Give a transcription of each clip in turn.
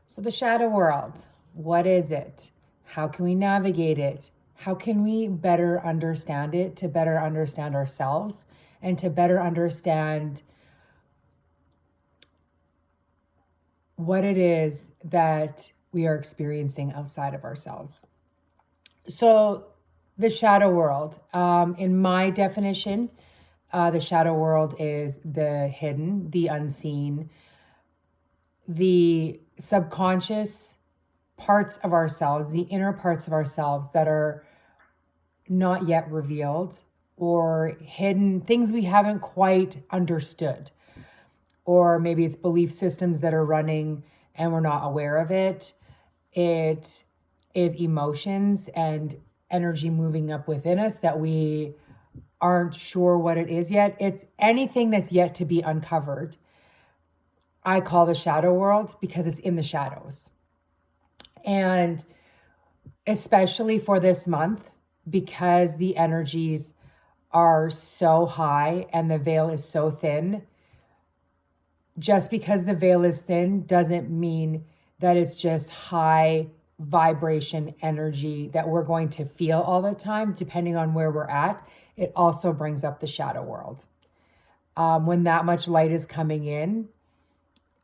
So the shadow world, what is it? How can we navigate it? How can we better understand it to better understand ourselves and to better understand what it is that we are experiencing outside of ourselves? So the shadow world, in my definition, the shadow world is the hidden, the unseen, the subconscious parts of ourselves, the inner parts of ourselves that are not yet revealed or hidden, things we haven't quite understood. Or maybe it's belief systems that are running and we're not aware of it. It is emotions and energy moving up within us that we aren't sure what it is yet. It's anything that's yet to be uncovered. I call the shadow world because it's in the shadows. And especially for this month, because the energies are so high and the veil is so thin, just because the veil is thin doesn't mean that it's just high vibration energy that we're going to feel all the time, depending on where we're at. It also brings up the shadow world. When that much light is coming in,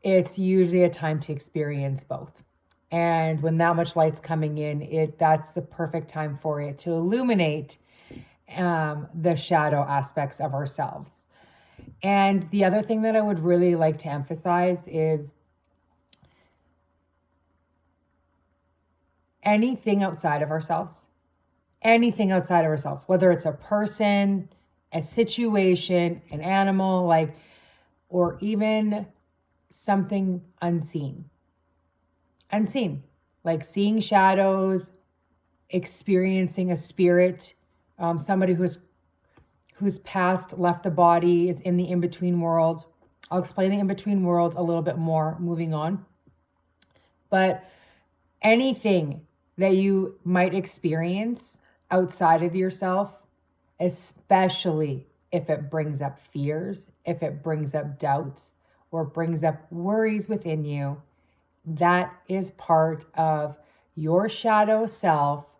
it's usually a time to experience both. And when that much light's coming in, that's the perfect time for it to illuminate the shadow aspects of ourselves. And the other thing that I would really like to emphasize is anything outside of ourselves, whether it's a person, a situation, an animal, or even something unseen, like seeing shadows, experiencing a spirit, somebody who's passed, left the body, is in the in-between world. I'll explain the in-between world a little bit more moving on. But anything that you might experience outside of yourself, especially if it brings up fears, if it brings up doubts, or brings up worries within you, that is part of your shadow self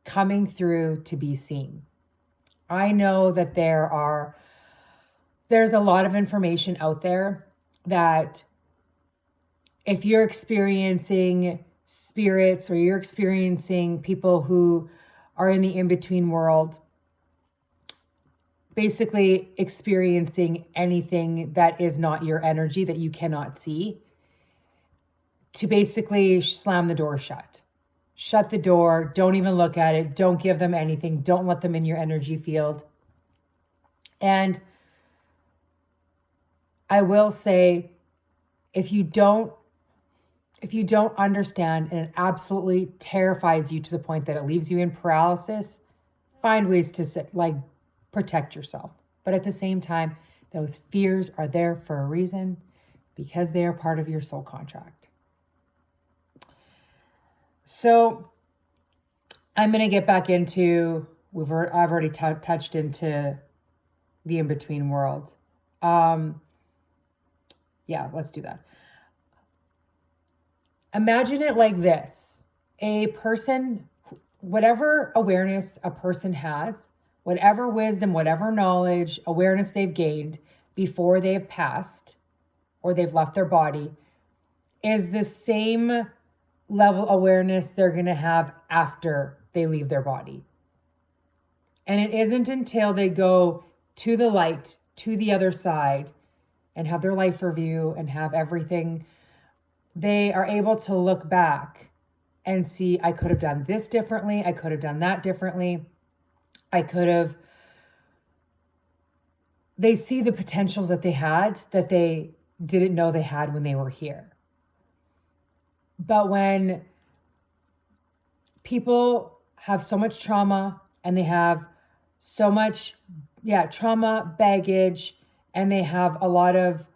coming through to be seen. I know that there's a lot of information out there that if you're experiencing spirits or you're experiencing people who are in the in-between world, basically experiencing anything that is not your energy that you cannot see, to basically slam the door shut. Shut the door, don't even look at it, don't give them anything, don't let them in your energy field. And I will say, if you don't understand and it absolutely terrifies you to the point that it leaves you in paralysis, find ways to protect yourself. But at the same time, those fears are there for a reason, because they are part of your soul contract. So I'm going to get back into, I've already touched into the in-between world. Yeah, let's do that. Imagine it like this. A person, whatever awareness a person has, whatever wisdom, whatever knowledge, awareness they've gained before they've passed or they've left their body, is the same level awareness they're going to have after they leave their body. And it isn't until they go to the light, to the other side, and have their life review and have everything, they are able to look back and see, I could have done this differently. I could have done that differently. They see the potentials that they had that they didn't know they had when they were here. But when people have so much trauma and they have so much, trauma, baggage, and they have a lot of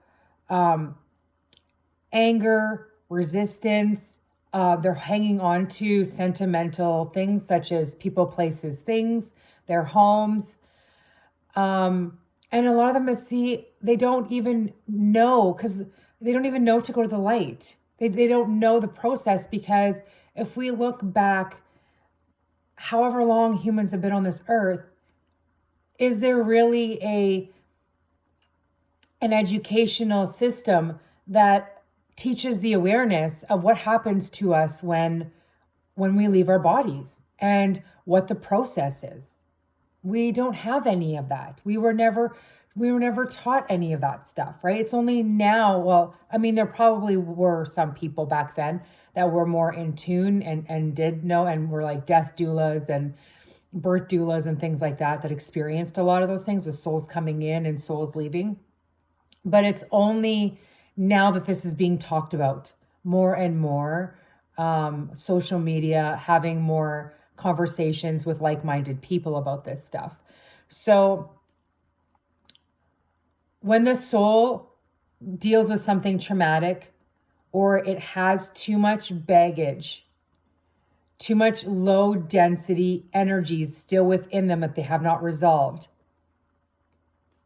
anger, resistance, they're hanging on to sentimental things such as people, places, things, their homes. And a lot of them they don't even know, because they don't even know to go to the light. They don't know the process, because if we look back, however long humans have been on this earth, is there really an educational system that teaches the awareness of what happens to us when we leave our bodies and what the process is? We don't have any of that. We were never taught any of that stuff, right? It's only now, well, I mean, there probably were some people back then that were more in tune and did know, and were like death doulas and birth doulas and things like that, that experienced a lot of those things with souls coming in and souls leaving. But it's only now that this is being talked about more and more, social media, having more conversations with like-minded people about this stuff. So when the soul deals with something traumatic, or it has too much baggage, too much low density energies still within them that they have not resolved,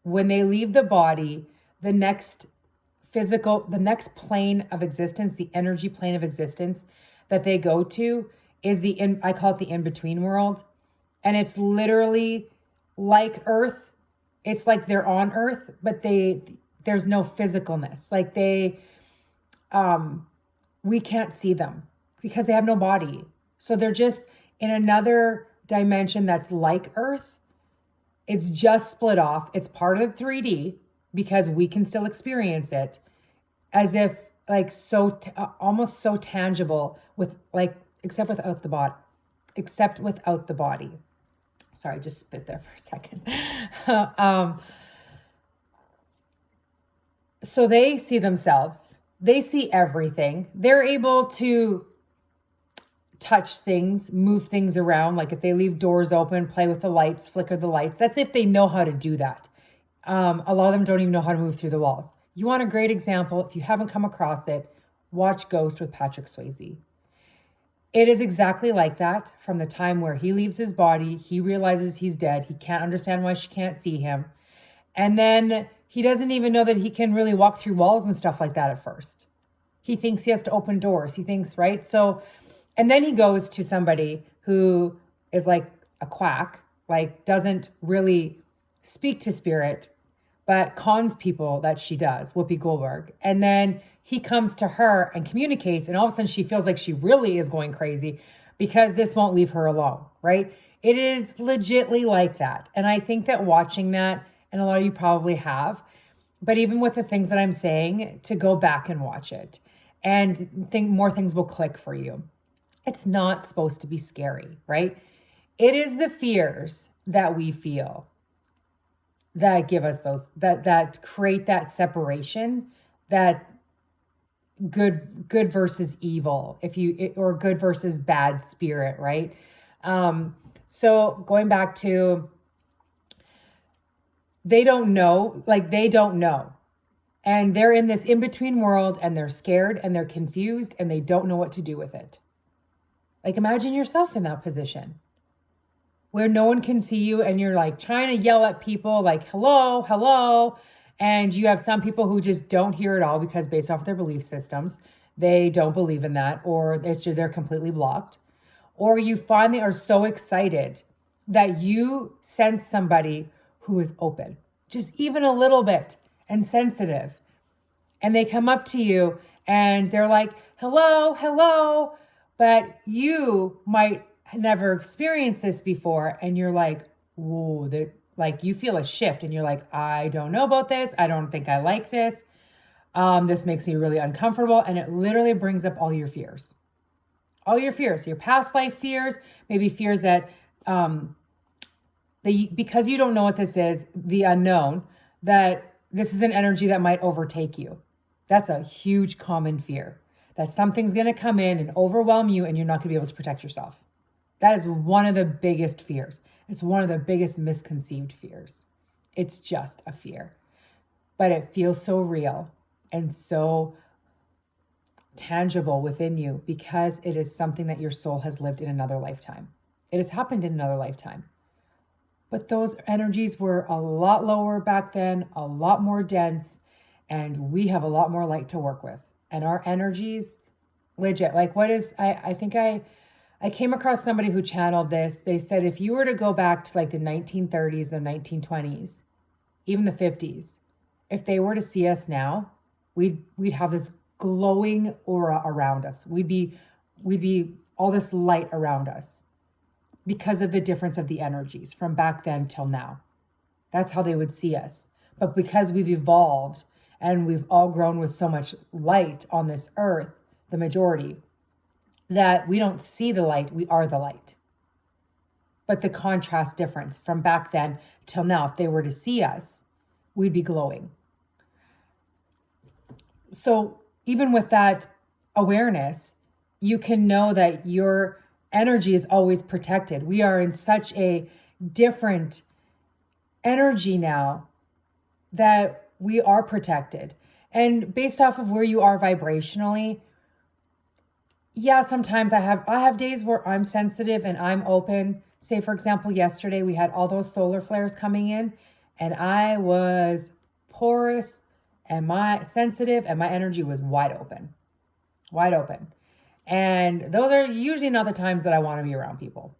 when they leave the body, the next plane of existence, the energy plane of existence that they go to is I call it the in-between world. And it's literally like Earth. It's like they're on Earth, but there's no physicalness. Like we can't see them because they have no body. So they're just in another dimension that's like Earth. It's just split off. It's part of the 3D because we can still experience it, as if like almost so tangible, with like, except without the body. Sorry, I just spit there for a second. So they see themselves. They see everything. They're able to touch things, move things around. Like if they leave doors open, play with the lights, flicker the lights. That's if they know how to do that. A lot of them don't even know how to move through the walls. You want a great example? If you haven't come across it, watch Ghost with Patrick Swayze. It is exactly like that. From the time where he leaves his body, he realizes he's dead. He can't understand why she can't see him. And then he doesn't even know that he can really walk through walls and stuff like that at first. He thinks he has to open doors. He thinks, right? So, and then he goes to somebody who is like a quack, like doesn't really speak to spirit, but cons people that she does, Whoopi Goldberg. And then he comes to her and communicates, and all of a sudden she feels like she really is going crazy because this won't leave her alone, right? It is legitly like that. And I think that watching that, and a lot of you probably have, but even with the things that I'm saying, to go back and watch it and think more things will click for you. It's not supposed to be scary, right? It is the fears that we feel that give us those, that create that separation, that good versus evil, or good versus bad spirit, right? So going back to, they don't know. And they're in this in-between world, and they're scared and they're confused and they don't know what to do with it. Like imagine yourself in that position where no one can see you and you're like trying to yell at people like, hello, hello. And you have some people who just don't hear it all because based off their belief systems, they don't believe in that, or they're completely blocked. Or you finally are so excited that you sense somebody who is open, just even a little bit, and sensitive. And they come up to you and they're like, hello, hello. But you might never experienced this before. And you're like, whoa, like you feel a shift and you're like, I don't know about this. I don't think I like this. This makes me really uncomfortable. And it literally brings up all your fears, your past life fears, maybe fears that, because you don't know what this is, the unknown, that this is an energy that might overtake you. That's a huge common fear, that something's going to come in and overwhelm you and you're not going to be able to protect yourself. That is one of the biggest fears. It's one of the biggest misconceived fears. It's just a fear, but it feels so real and so tangible within you because it is something that your soul has lived in another lifetime. It has happened in another lifetime. But those energies were a lot lower back then, a lot more dense, and we have a lot more light to work with. and our energies, legit. Like I think I came across somebody who channeled this. They said if you were to go back to like the 1930s or 1920s, even the 50s, if they were to see us now, we'd have this glowing aura around us. We'd be all this light around us because of the difference of the energies from back then till now. That's how they would see us. But because we've evolved and we've all grown with so much light on this earth, the majority, that we don't see the light, we are the light. But the contrast difference from back then till now, if they were to see us, we'd be glowing. So even with that awareness, you can know that your energy is always protected. We are in such a different energy now that we are protected. And based off of where you are vibrationally, yeah, sometimes I have days where I'm sensitive and I'm open. Say, for example, yesterday we had all those solar flares coming in and I was porous and my sensitive and my energy was wide open. And those are usually not the times that I want to be around people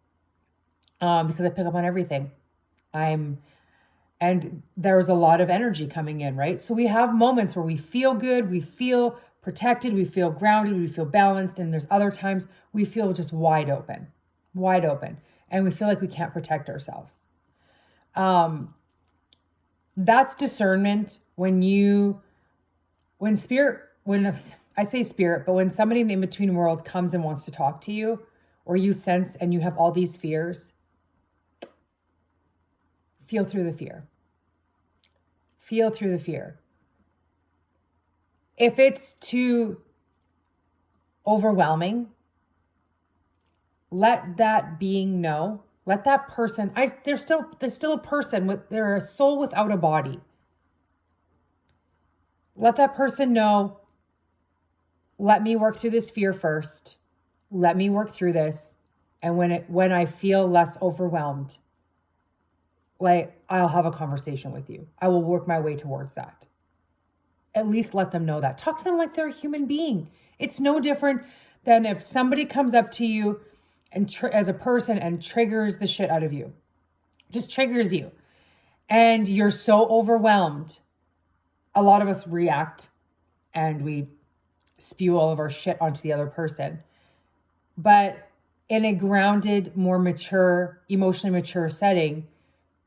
because I pick up on everything. And there's a lot of energy coming in, right? So we have moments where we feel good, we feel protected, we feel grounded, we feel balanced. And there's other times we feel just wide open. And we feel like we can't protect ourselves. That's discernment when I say spirit, but when somebody in the in-between worlds comes and wants to talk to you, or you sense and you have all these fears, feel through the fear. Feel through the fear. If it's too overwhelming, let that being know. Let that person, there's still a person, they're a soul without a body. Let that person know, let me work through this fear first. Let me work through this. And when I feel less overwhelmed, like I'll have a conversation with you. I will work my way towards that. At least let them know that. Talk to them like they're a human being. It's no different than if somebody comes up to you and as a person and triggers the shit out of you. Just triggers you. And you're so overwhelmed. A lot of us react and we spew all of our shit onto the other person. But in a grounded, more mature, emotionally mature setting,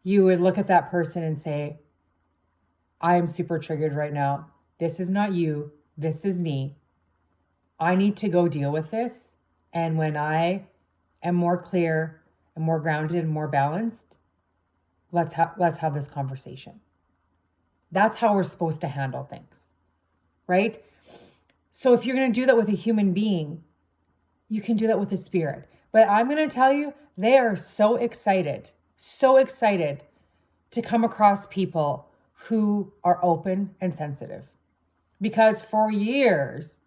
you would look at that person and say, I am super triggered right now. This is not you. This is me. I need to go deal with this. And when I am more clear and more grounded and more balanced, let's have this conversation. That's how we're supposed to handle things, right? So if you're going to do that with a human being, you can do that with a spirit. But I'm going to tell you, they are so excited to come across people who are open and sensitive. Because for years,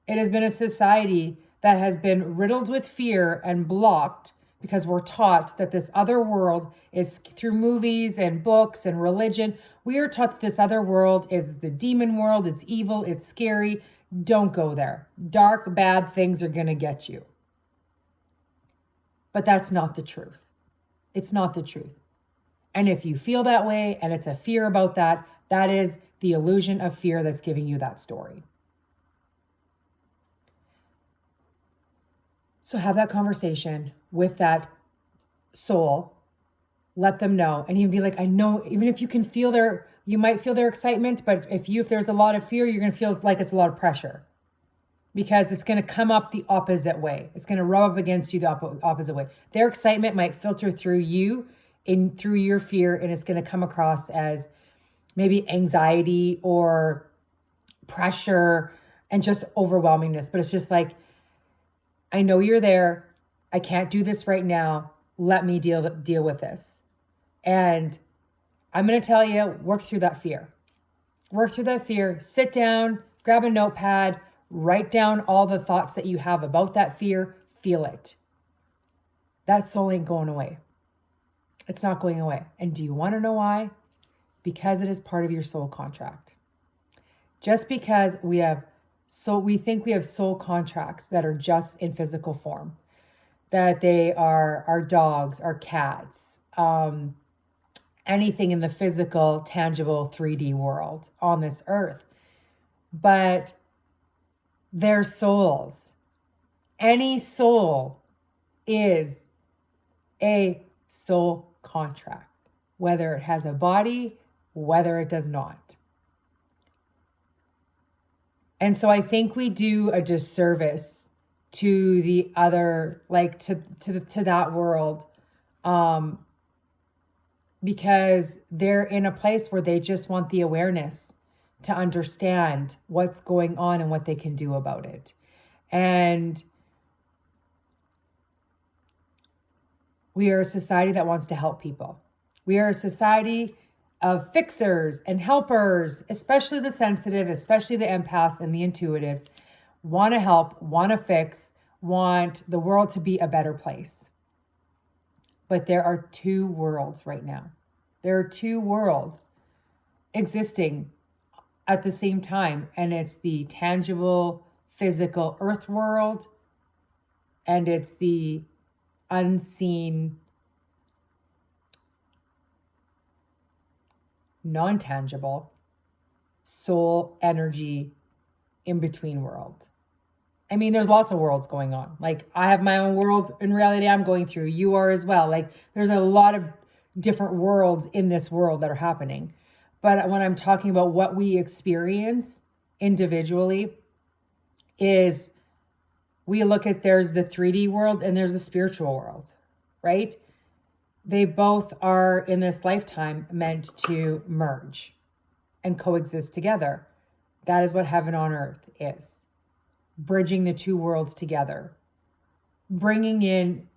it has been a society that has been riddled with fear and blocked because we're taught that this other world is through movies and books and religion. We are taught that this other world is the demon world. It's evil. It's scary. Don't go there. Dark, bad things are going to get you. But that's not the truth. It's not the truth. And if you feel that way and it's a fear about that, that is the illusion of fear that's giving you that story. So have that conversation with that soul. Let them know. And you'd be like, I know, even if you can feel you might feel their excitement, but if there's a lot of fear, you're going to feel like it's a lot of pressure. Because it's going to come up the opposite way. It's going to rub up against you the opposite way. Their excitement might filter through you, through your fear, and it's going to come across as maybe anxiety or pressure and just overwhelmingness. But it's just like, I know you're there. I can't do this right now. Let me deal with this. And I'm going to tell you, work through that fear. Work through that fear. Sit down, grab a notepad, write down all the thoughts that you have about that fear. Feel it. That soul ain't going away. It's not going away. And do you want to know why? Because it is part of your soul contract. Just because we have So we think we have soul contracts that are just in physical form, that they are our dogs, our cats, anything in the physical, tangible 3D world on this earth. But they're souls. Any soul is a soul contract, whether it has a body, whether it does not. And so I think we do a disservice to the other, like to that world, because they're in a place where they just want the awareness to understand what's going on and what they can do about it. And we are a society that wants to help people. We are a society of fixers and helpers, especially the sensitive, especially the empaths and the intuitives, want to help, want to fix, want the world to be a better place. But there are two worlds right now. There are two worlds existing at the same time, and it's the tangible, physical earth world, and it's the unseen, non-tangible soul energy in between world. I mean, there's lots of worlds going on. Like, I have my own world in reality I'm going through. You are as well. Like, there's a lot of different worlds in this world that are happening. But when I'm talking about what we experience individually, is we look at, there's the 3D world and there's the spiritual world, right? They both are in this lifetime meant to merge and coexist together. That is what heaven on earth is. Bridging the two worlds together, bringing in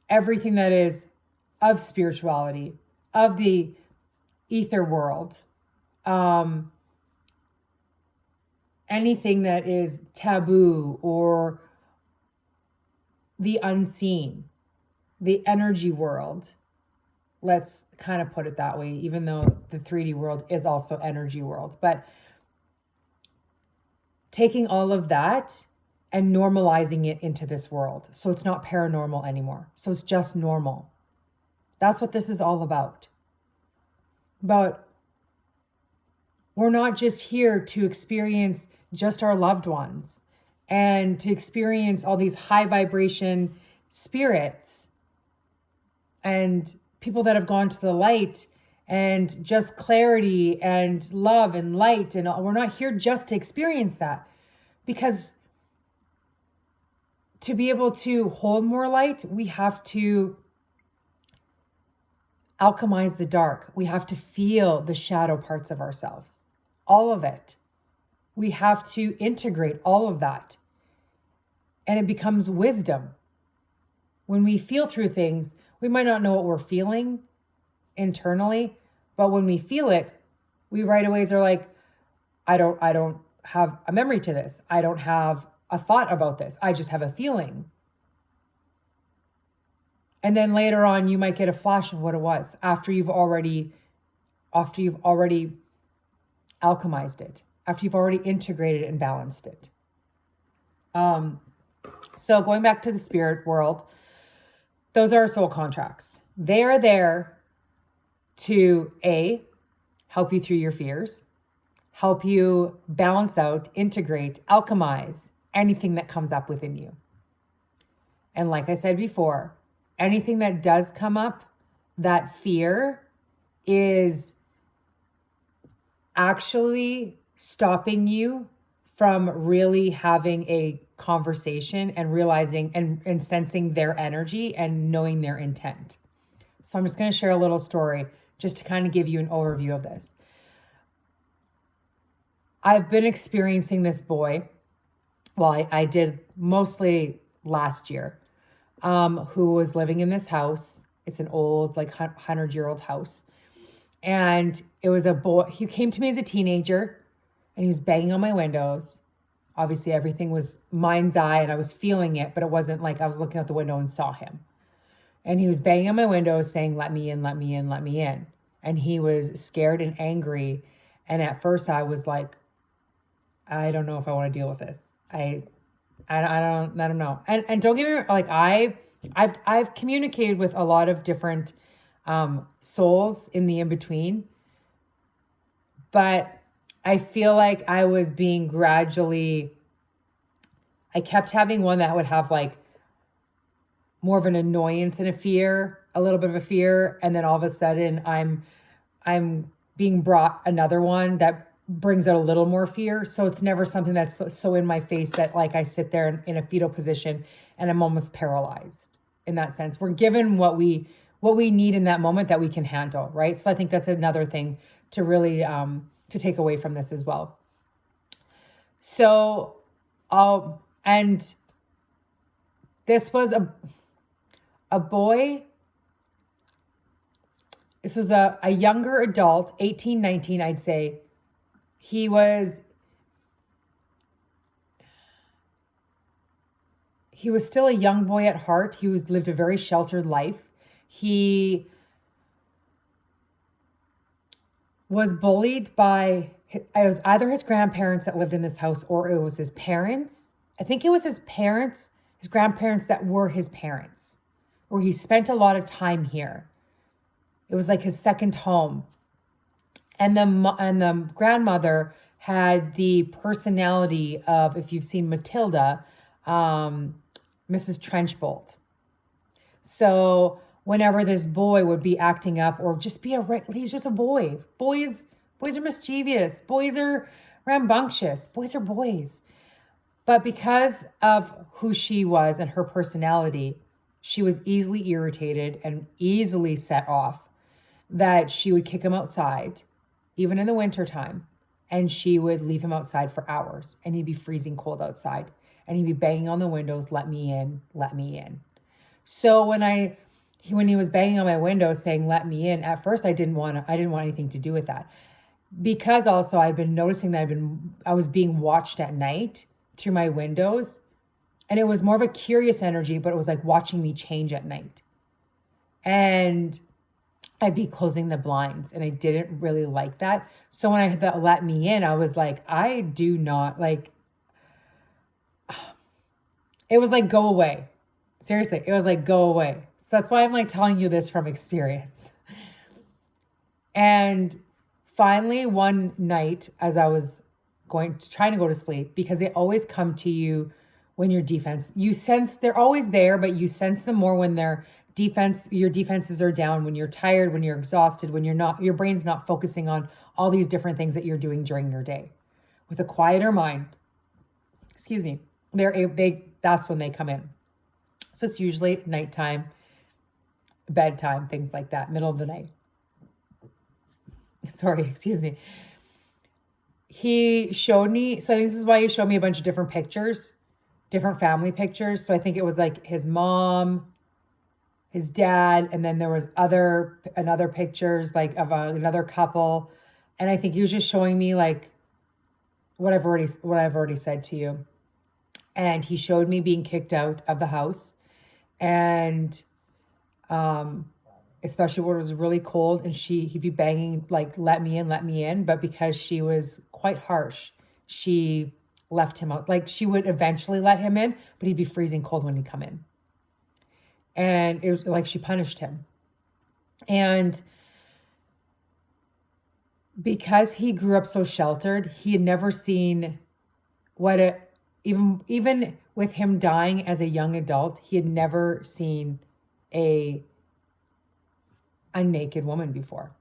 everything that is of spirituality, of the ether world, anything that is taboo or the unseen, the energy world. Let's kind of put it that way, even though the 3D world is also energy world. But taking all of that and normalizing it into this world. So it's not paranormal anymore. So it's just normal. That's what this is all about. But we're not just here to experience just our loved ones and to experience all these high vibration spirits and people that have gone to the light and just clarity and love and light. And we're not here just to experience that, because to be able to hold more light, we have to alchemize the dark. We have to feel the shadow parts of ourselves, all of it. We have to integrate all of that. And it becomes wisdom. When we feel through things, we might not know what we're feeling internally, but when we feel it, we right away are like, I don't have a memory to this. I don't have a thought about this. I just have a feeling. And then later on, you might get a flash of what it was after you've already alchemized it, after you've already integrated and balanced it. So going back to the spirit world, those are soul contracts. They are there to help you through your fears, help you balance out, integrate, alchemize anything that comes up within you. And like I said before, anything that does come up, that fear is actually stopping you from really having a conversation and realizing and sensing their energy and knowing their intent. So I'm just going to share a little story just to kind of give you an overview of this. I've been experiencing this boy, well, I did mostly last year, who was living in this house. It's an old, like 100-year-old house. And it was a boy, he came to me as a teenager and he was banging on my windows. Obviously everything was mind's eye and I was feeling it, but it wasn't like I was looking out the window and saw him. And he was banging on my windows saying, let me in, let me in, let me in. And he was scared and angry. And at first I was like, I don't know if I want to deal with this. I don't know. And don't get me wrong, like I've communicated with a lot of different souls in the in between, but I feel like I was being gradually. I kept having one that would have like more of an annoyance and a fear, a little bit of a fear, and then all of a sudden I'm being brought another one that brings out a little more fear. So it's never something that's so in my face that like I sit there in a fetal position and I'm almost paralyzed in that sense. We're given what we need in that moment that we can handle, right? So I think that's another thing to really to take away from this as well. So and this was a boy. This was a younger adult, 18, 19, I'd say. He was still a young boy at heart. He lived a very sheltered life. He was bullied by, it was either his grandparents that lived in this house or it was his parents. I think it was his parents, his grandparents that were his parents, or he spent a lot of time here. It was like his second home. And the grandmother had the personality of, if you've seen Matilda, Mrs. Trenchbolt. So whenever this boy would be acting up or just he's just a boy. Boys are mischievous. Boys are rambunctious. Boys are boys. But because of who she was and her personality, she was easily irritated and easily set off, that she would kick him outside, even in the wintertime, and she would leave him outside for hours, and he'd be freezing cold outside, and he'd be banging on the windows, let me in, let me in. So when he was banging on my window saying, let me in, at first I didn't want anything to do with that. Because also I'd been noticing that I was being watched at night through my windows, and it was more of a curious energy, but it was like watching me change at night. And I'd be closing the blinds, and I didn't really like that. So when I had that let me in, I was like, I do not like, it was like, go away. Seriously, it was like, go away. So that's why I'm like telling you this from experience. And finally, one night, as I was trying to go to sleep, because they always come to you when your sense they're always there, but you sense them more when your defenses are down, when you're tired, when you're exhausted, when your brain's not focusing on all these different things that you're doing during your day. With a quieter mind, excuse me, that's when they come in. So it's usually nighttime, bedtime, things like that, middle of the night. Sorry, excuse me. He showed me, so I think this is why he showed me a bunch of different pictures, different family pictures. So I think it was like his mom, his dad, and then there was another pictures like of another couple. And I think he was just showing me like what I've already said to you. And he showed me being kicked out of the house, and especially when it was really cold, and he'd be banging like, let me in. But because she was quite harsh, she left him out. Like, she would eventually let him in, but he'd be freezing cold when he'd come in. And it was like she punished him. And because he grew up so sheltered, he had never seen even with him dying as a young adult, he had never seen a naked woman before.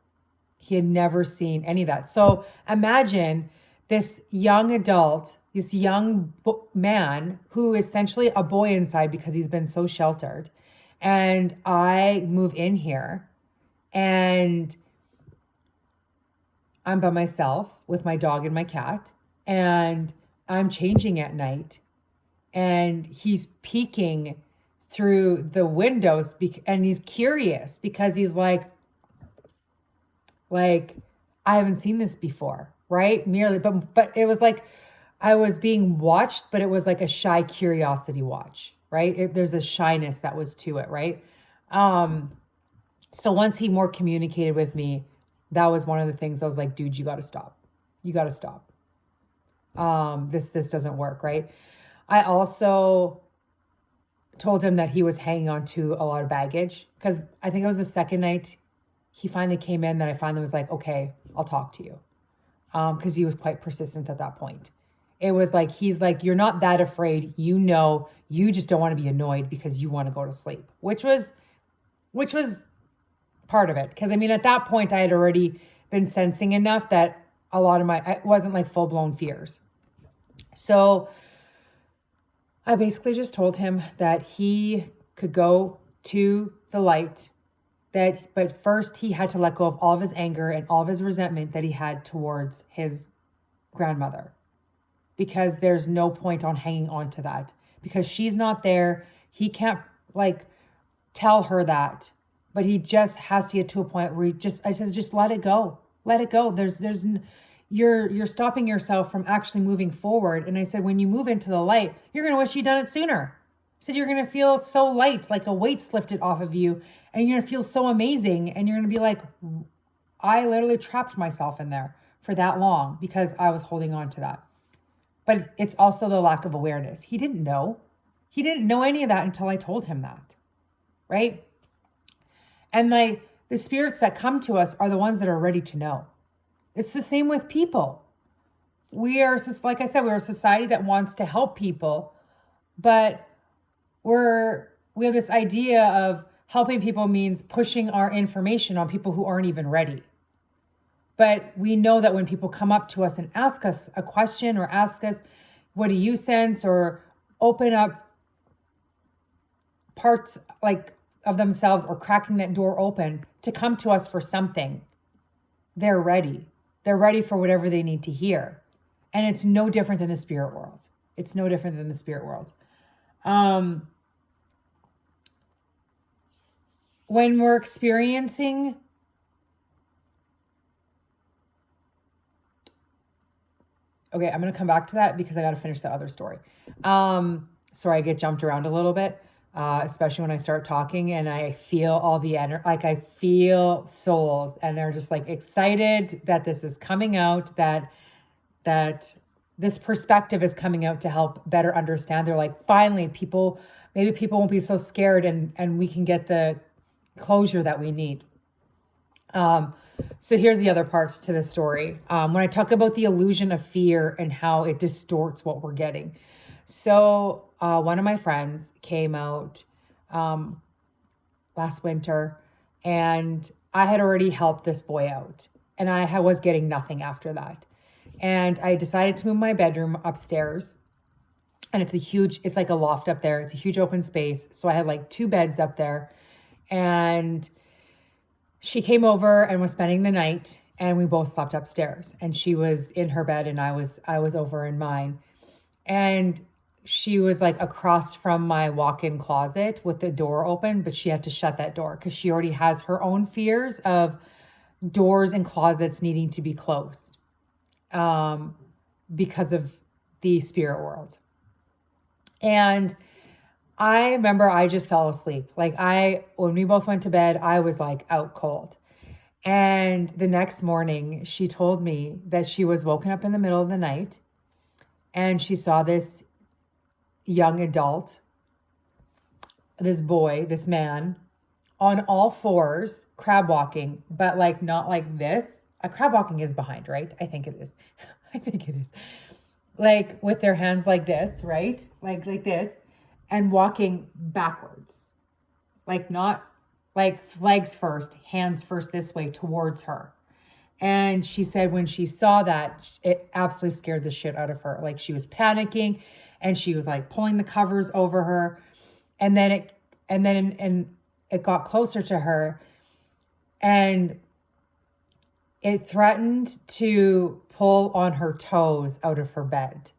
He had never seen any of that. So imagine this young adult, this young man who is essentially a boy inside because he's been so sheltered. And I move in here and I'm by myself with my dog and my cat, and I'm changing at night, and he's peeking through the windows and he's curious because he's like, I haven't seen this before, right? Merely, but it was like I was being watched, but it was like a shy curiosity watch, right? There's a shyness that was to it, right? So once he more communicated with me, that was one of the things I was like, dude, you got to stop. You got to stop. This doesn't work, right? I also told him that he was hanging on to a lot of baggage, because I think it was the second night he finally came in that I finally was like, okay, I'll talk to you. Because he was quite persistent at that point. It was like, he's like, you're not that afraid. You just don't want to be annoyed because you want to go to sleep, which was part of it. Because I mean, at that point, I had already been sensing enough that a lot of it wasn't like full blown fears. So I basically just told him that he could go to the light, but first he had to let go of all of his anger and all of his resentment that he had towards his grandmother, because there's no point on hanging on to that, because she's not there. He can't like tell her that, but he just has to get to a point where I says, just let it go. Let it go. You're stopping yourself from actually moving forward. And I said, when you move into the light, you're going to wish you'd done it sooner. I said, you're going to feel so light, like a weight's lifted off of you, and you're going to feel so amazing. And you're going to be like, I literally trapped myself in there for that long because I was holding on to that. But it's also the lack of awareness. He didn't know. He didn't know any of that until I told him that, right? And like the spirits that come to us are the ones that are ready to know. It's the same with people. We are, like I said, we're a society that wants to help people, but we have this idea of helping people means pushing our information on people who aren't even ready. But we know that when people come up to us and ask us a question or ask us, what do you sense, or open up parts like of themselves or cracking that door open to come to us for something, they're ready. They're ready for whatever they need to hear. And it's no different than the spirit world. It's no different than the spirit world. When we're experiencing okay, I'm going to come back to that because I got to finish the other story. Sorry, I get jumped around a little bit, especially when I start talking and I feel all the energy, like I feel souls and they're just like excited that this is coming out, that this perspective is coming out to help better understand. They're like, finally, maybe people won't be so scared and we can get the closure that we need. So here's the other parts to the story. When I talk about the illusion of fear and how it distorts what we're getting. So one of my friends came out last winter, and I had already helped this boy out, and I was getting nothing after that. And I decided to move my bedroom upstairs, and it's like a loft up there. It's a huge open space. So I had like 2 beds up there, and she came over and was spending the night, and we both slept upstairs, and she was in her bed and I was over in mine. And she was like across from my walk-in closet with the door open, but she had to shut that door because she already has her own fears of doors and closets needing to be closed because of the spirit world. And I remember I just fell asleep. When we both went to bed, I was like out cold. And the next morning, she told me that she was woken up in the middle of the night and she saw this young adult, this boy, this man, on all fours, crab walking, but like not like this. A crab walking is behind, right? I think it is. I think it is. Like with their hands like this, right? Like this. And walking backwards, like not like legs first, hands first this way towards her. And she said when she saw that, it absolutely scared the shit out of her. Like she was panicking and she was like pulling the covers over her. And then it got closer to her and it threatened to pull on her toes out of her bed.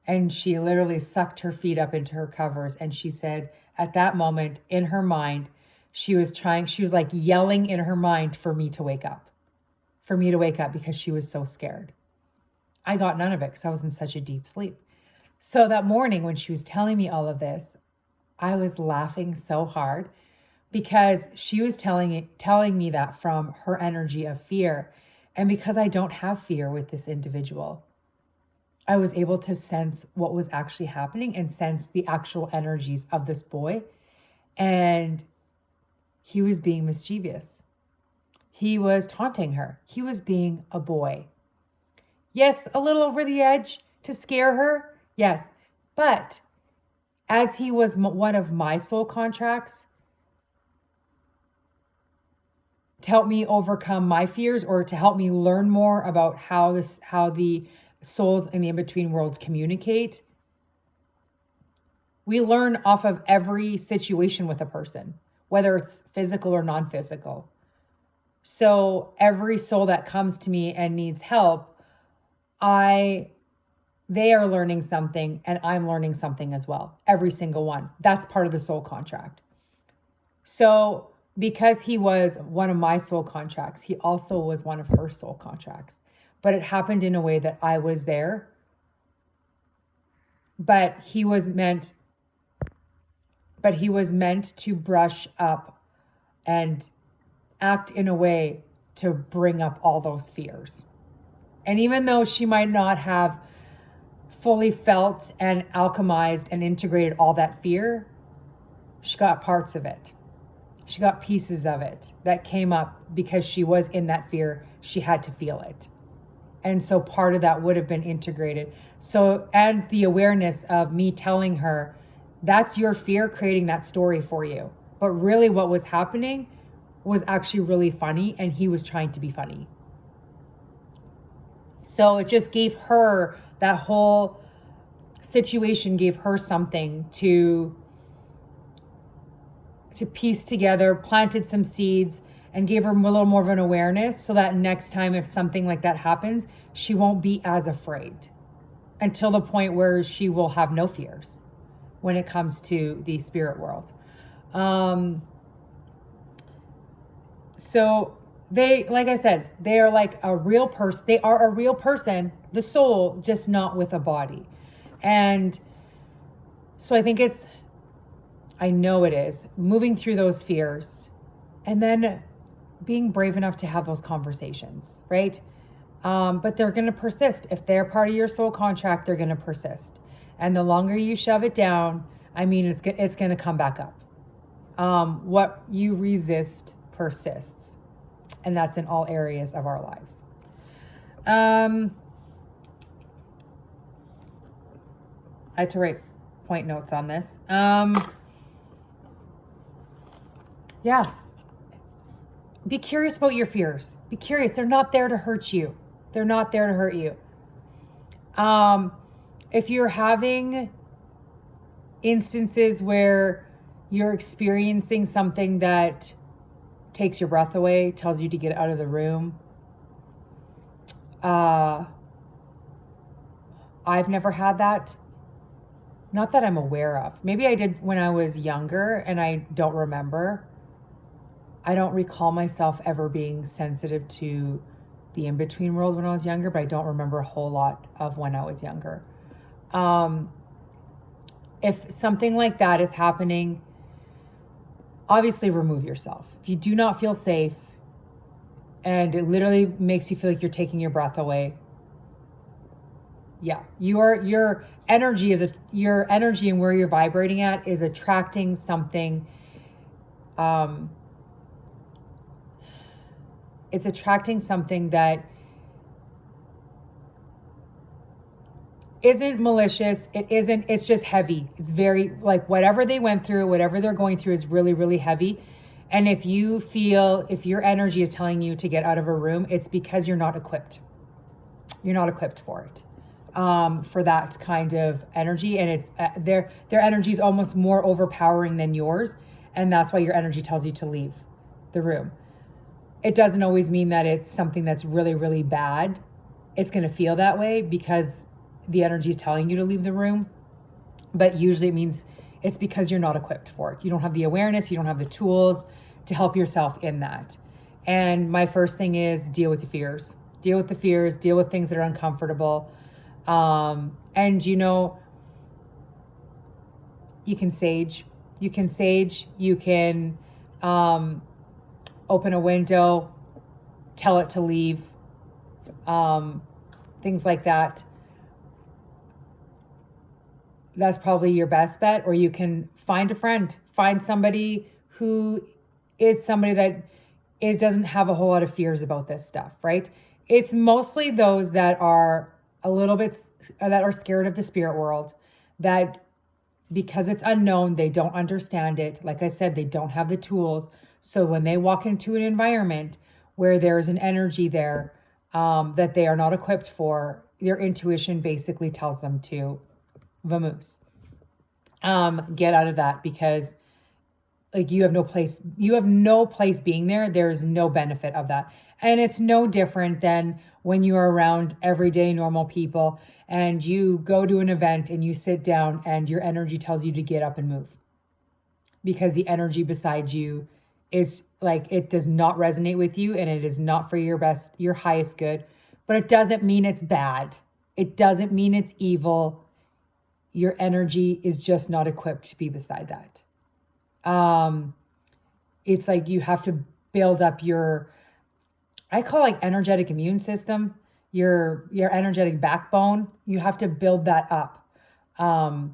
And she literally sucked her feet up into her covers. And she said at that moment in her mind, she was like yelling in her mind for me to wake up because she was so scared. I got none of it because I was in such a deep sleep. So that morning when she was telling me all of this, I was laughing so hard because she was telling me that from her energy of fear. And because I don't have fear with this individual, I was able to sense what was actually happening and sense the actual energies of this boy. And he was being mischievous. He was taunting her. He was being a boy. Yes, a little over the edge to scare her. Yes. But as he was one of my soul contracts to help me overcome my fears, or to help me learn more about how the souls in the in-between worlds communicate, we learn off of every situation with a person, whether it's physical or non-physical. So every soul that comes to me and needs help, they are learning something and I'm learning something as well. Every single one. That's part of the soul contract. So because he was one of my soul contracts, he also was one of her soul contracts. But it happened in a way that I was there. But he was meant to brush up and act in a way to bring up all those fears. And even though she might not have fully felt and alchemized and integrated all that fear, she got parts of it. She got pieces of it that came up because she was in that fear. She had to feel it. And so part of that would have been integrated. So, and the awareness of me telling her, that's your fear creating that story for you. But really what was happening was actually really funny, and he was trying to be funny. So it just gave her, that whole situation gave her something to piece together, planted some seeds, and gave her a little more of an awareness, so that next time if something like that happens, she won't be as afraid, until the point where she will have no fears when it comes to the spirit world. So they, like I said, they are like a real person. They are a real person, the soul, just not with a body. And so I know it is moving through those fears and then being brave enough to have those conversations, right? But they're going to persist. If they're part of your soul contract, they're going to persist. And the longer you shove it down, I mean, it's going to come back up. What you resist persists. And that's in all areas of our lives. I had to write point notes on this. Yeah. Be curious about your fears. Be curious. They're not there to hurt you. They're not there to hurt you. If you're having instances where you're experiencing something that takes your breath away, tells you to get out of the room, I've never had that. Not that I'm aware of. Maybe I did when I was younger and I don't remember. I don't recall myself ever being sensitive to the in-between world when I was younger, but I don't remember a whole lot of when I was younger. If something like that is happening, obviously remove yourself. If you do not feel safe and it literally makes you feel like you're taking your breath away, yeah, your energy and where you're vibrating at is attracting something. It's attracting something that isn't malicious. It's just heavy. It's very, like, whatever they went through, whatever they're going through is really, really heavy. And if your energy is telling you to get out of a room, it's because you're not equipped. You're not equipped for it, for that kind of energy. And it's their energy is almost more overpowering than yours. And that's why your energy tells you to leave the room. It doesn't always mean that it's something that's really, really bad. It's going to feel that way because the energy is telling you to leave the room. But usually it means it's because you're not equipped for it. You don't have the awareness. You don't have the tools to help yourself in that. And my first thing is deal with the fears. Deal with the fears. Deal with things that are uncomfortable. And you can sage. You can open a window, tell it to leave, things like that. that's probably your best bet. Or you can find a friend, find somebody who is somebody that doesn't have a whole lot of fears about this stuff, right? It's mostly those that are a little bit, that are scared of the spirit world, that because it's unknown, they don't understand it. Like I said, they don't have the tools. So when they walk into an environment where there's an energy there that they are not equipped for, their intuition basically tells them to vamoose. Get out of that, because like you have no place being there. There's no benefit of that. And it's no different than when you are around everyday normal people and you go to an event and you sit down and your energy tells you to get up and move, because the energy beside you is like, it does not resonate with you and it is not for your highest good. But it doesn't mean it's bad. It doesn't mean it's evil. Your energy is just not equipped to be beside that. It's like you have to build up your, I call it like energetic immune system, your energetic backbone. You have to build that up to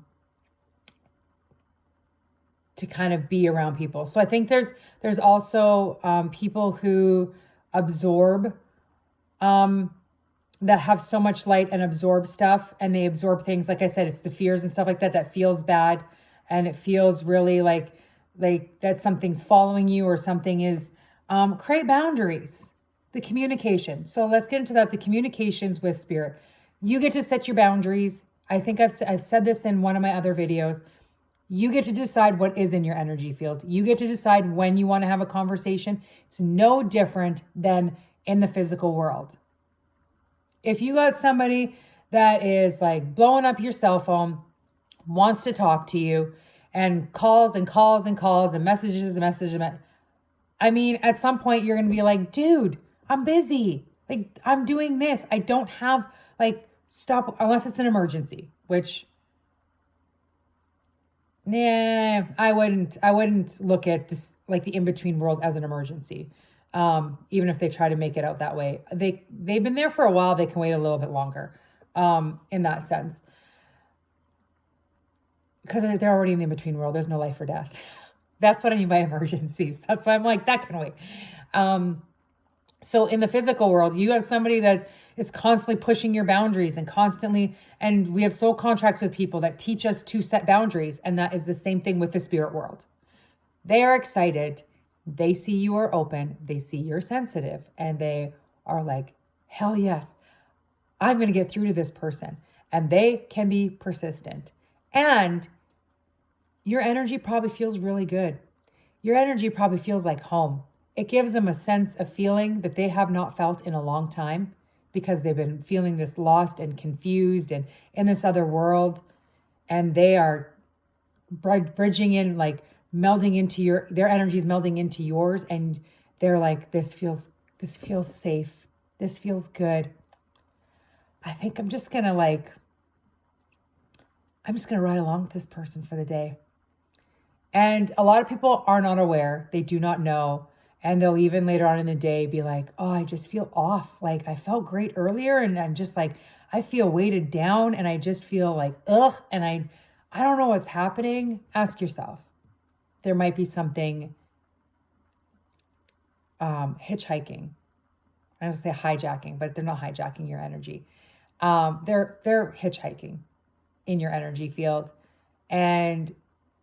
kind of be around people. So I think there's also people who absorb, that have so much light and absorb stuff, and they absorb things. Like I said, it's the fears and stuff like that that feels bad, and it feels really like that something's following you or something is. Create boundaries, the communication. So let's get into that. The communications with spirit. You get to set your boundaries. I think I've said this in one of my other videos. You get to decide what is in your energy field. You get to decide when you want to have a conversation. It's no different than in the physical world. If you got somebody that is like blowing up your cell phone, wants to talk to you, and calls and calls and calls and messages and messages, I mean, at some point you're going to be like, dude, I'm busy. Like, I'm doing this. I don't have, like, stop, unless it's an emergency, which, I wouldn't look at this, like the in-between world, as an emergency. Even if they try to make it out that way. They've been there for a while. They can wait a little bit longer, in that sense. Because they're already in the in-between world. There's no life or death. That's what I mean by emergencies. That's why I'm like, that can wait. So in the physical world, you have somebody that is constantly pushing your boundaries and we have soul contracts with people that teach us to set boundaries. And that is the same thing with the spirit world. They are excited. They see you are open. They see you're sensitive, and they are like, hell yes, I'm going to get through to this person. And they can be persistent. And your energy probably feels really good. Your energy probably feels like home. It gives them a sense of feeling that they have not felt in a long time, because they've been feeling this lost and confused and in this other world. And they are bridging in, like melding into their energies, melding into yours. And they're like, this feels safe. This feels good. I think I'm just going to ride along with this person for the day. And a lot of people are not aware. They do not know. And they'll even later on in the day be like, oh, I just feel off. Like, I felt great earlier, and I'm just like, I feel weighted down, and I just feel like, ugh. And I don't know what's happening. Ask yourself. There might be something hitchhiking. I was going to say hijacking, but they're not hijacking your energy. They're hitchhiking in your energy field. And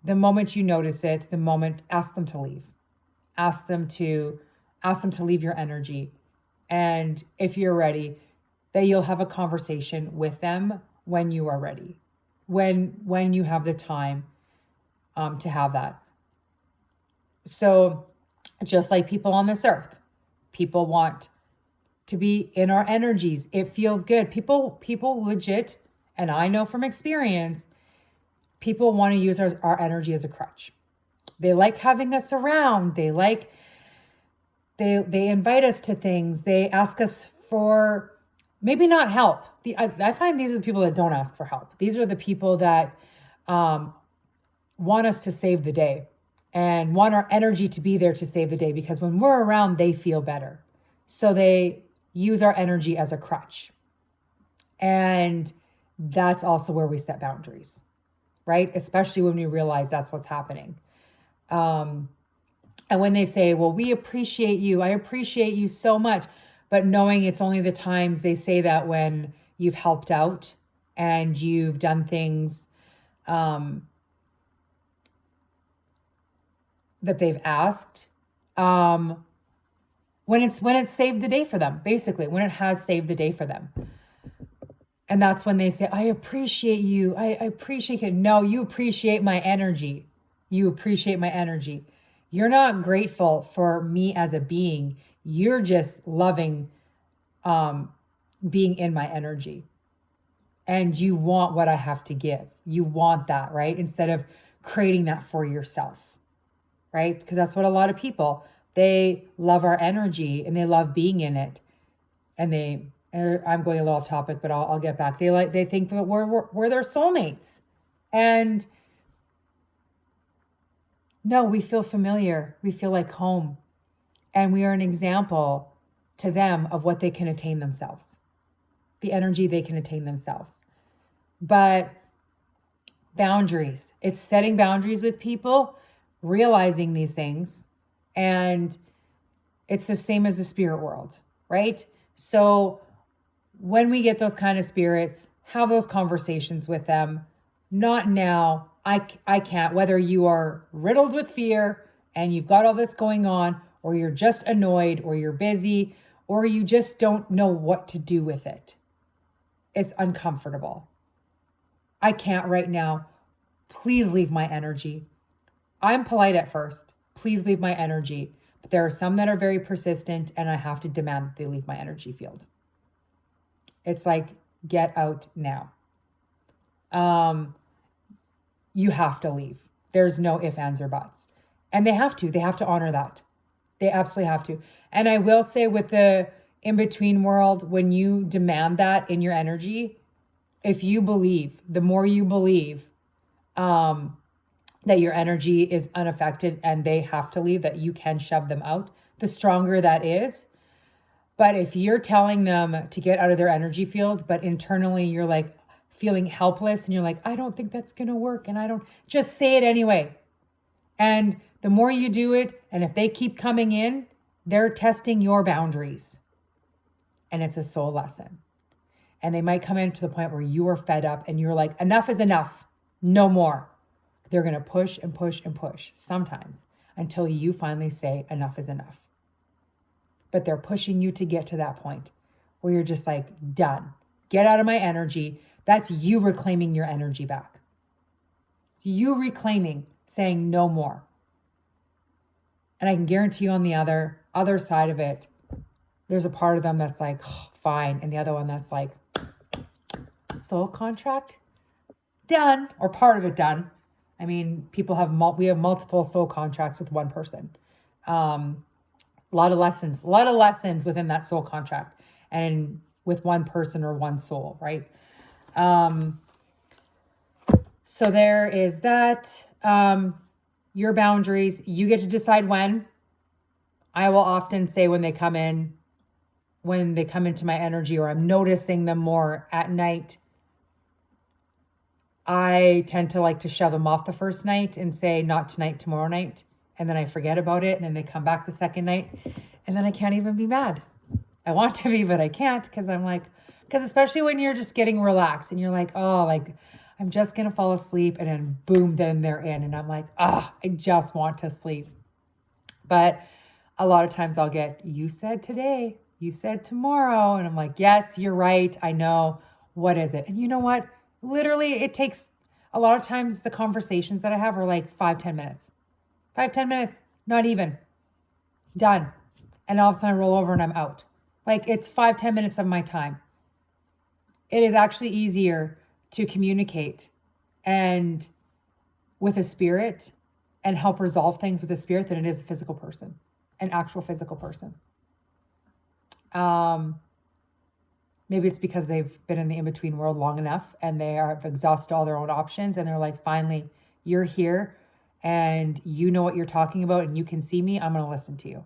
the moment you notice it, ask them to leave. Ask them to leave your energy. And if you're ready, that you'll have a conversation with them when you are ready. When you have the time to have that. So just like people on this earth, people want to be in our energies. It feels good. People legit, and I know from experience, people want to use our energy as a crutch. They like having us around. They invite us to things. They ask us for maybe not help. I find these are the people that don't ask for help. These are the people that want us to save the day and want our energy to be there to save the day, because when we're around, they feel better. So they use our energy as a crutch. And that's also where we set boundaries. right? Especially when we realize that's what's happening. And when they say, well, we appreciate you, I appreciate you so much, but knowing it's only the times they say that when you've helped out and you've done things that they've asked, when it's saved the day for them, basically, when it has saved the day for them. And that's when they say, I appreciate you. I appreciate it. No, you appreciate my energy. You appreciate my energy. You're not grateful for me as a being. You're just loving being in my energy. And you want what I have to give. You want that, right? Instead of creating that for yourself, right? Because that's what a lot of people, they love our energy and they love being in it. And I'm going a little off topic, but I'll get back. They think that we're their soulmates. And no, we feel familiar. We feel like home. And we are an example to them of what they can attain themselves, the energy they can attain themselves. But boundaries, it's setting boundaries with people, realizing these things. And it's the same as the spirit world, right? So when we get those kind of spirits, have those conversations with them. Not now. I can't, whether you are riddled with fear and you've got all this going on, or you're just annoyed, or you're busy, or you just don't know what to do with it. It's uncomfortable. I can't right now. Please leave my energy. I'm polite at first. Please leave my energy. But there are some that are very persistent, and I have to demand that they leave my energy field. It's like, get out now. You have to leave. There's no ifs, ands, or buts. And they have to honor that. They absolutely have to. And I will say, with the in-between world, when you demand that in your energy, if you believe, the more you believe that your energy is unaffected and they have to leave, that you can shove them out, the stronger that is. But if you're telling them to get out of their energy field, but internally you're like feeling helpless and you're like, I don't think that's going to work. And just say it anyway. And the more you do it, and if they keep coming in, they're testing your boundaries. And it's a soul lesson. And they might come in to the point where you are fed up and you're like, enough is enough. No more. They're going to push and push and push sometimes until you finally say enough is enough. But they're pushing you to get to that point where you're just like, done. Get out of my energy. That's you reclaiming your energy back. You reclaiming, saying no more. And I can guarantee you on the other side of it, there's a part of them that's like, oh, fine. And the other one that's like, soul contract? Done. Or part of it done. I mean, we have multiple soul contracts with one person. A lot of lessons within that soul contract and with one person or one soul, right? So there is that. Your boundaries, you get to decide when. I will often say when they come into my energy, or I'm noticing them more at night, I tend to like to shove them off the first night and say, not tonight, tomorrow night. And then I forget about it. And then they come back the second night. And then I can't even be mad. I want to be, but I can't, because especially when you're just getting relaxed and you're like, oh, like I'm just going to fall asleep. And then boom, then they're in. And I'm like, I just want to sleep. But a lot of times I'll get, you said today, you said tomorrow. And I'm like, yes, you're right. I know. What is it? And you know what? Literally, it takes a lot of times the conversations that I have are like 5-10 minutes. 5-10 minutes, not even. Done. And all of a sudden I roll over and I'm out. Like, it's 5-10 minutes of my time. It is actually easier to communicate and with a spirit and help resolve things with a spirit than it is a physical person, an actual physical person. Maybe it's because they've been in the in-between world long enough and have exhausted all their own options. And they're like, finally, you're here and you know what you're talking about and you can see me. I'm going to listen to you.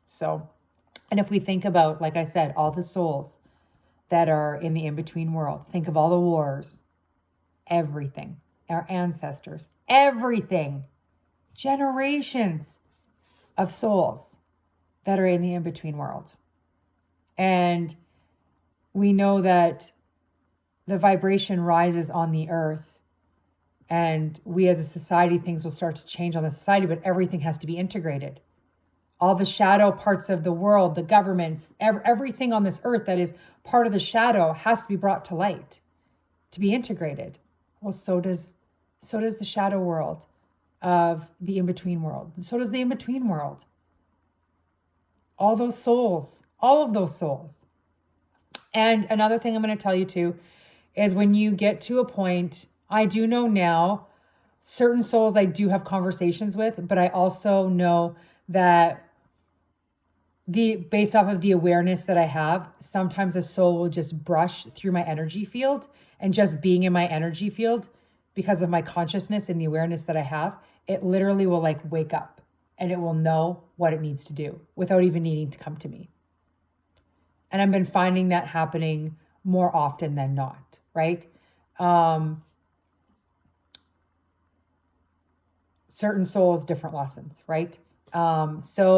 So, and if we think about, like I said, all the souls that are in the in-between world, think of all the wars everything. Our ancestors, everything. Generations of souls that are in the in-between world. And we know that the vibration rises on the earth, and we as a society, things will start to change on the society, but everything has to be integrated. All the shadow parts of the world, the governments, everything on this earth that is part of the shadow has to be brought to light, to be integrated. Well, so does the shadow world of the in-between world. So does the in-between world. All those souls, all of those souls. And another thing I'm going to tell you too is when you get to a point, I do know now, certain souls I do have conversations with, but I also know that based off of the awareness that I have, sometimes a soul will just brush through my energy field, and just being in my energy field because of my consciousness and the awareness that I have, it literally will like wake up and it will know what it needs to do without even needing to come to me. And I've been finding that happening more often than not, right? Certain souls, different lessons, right? Because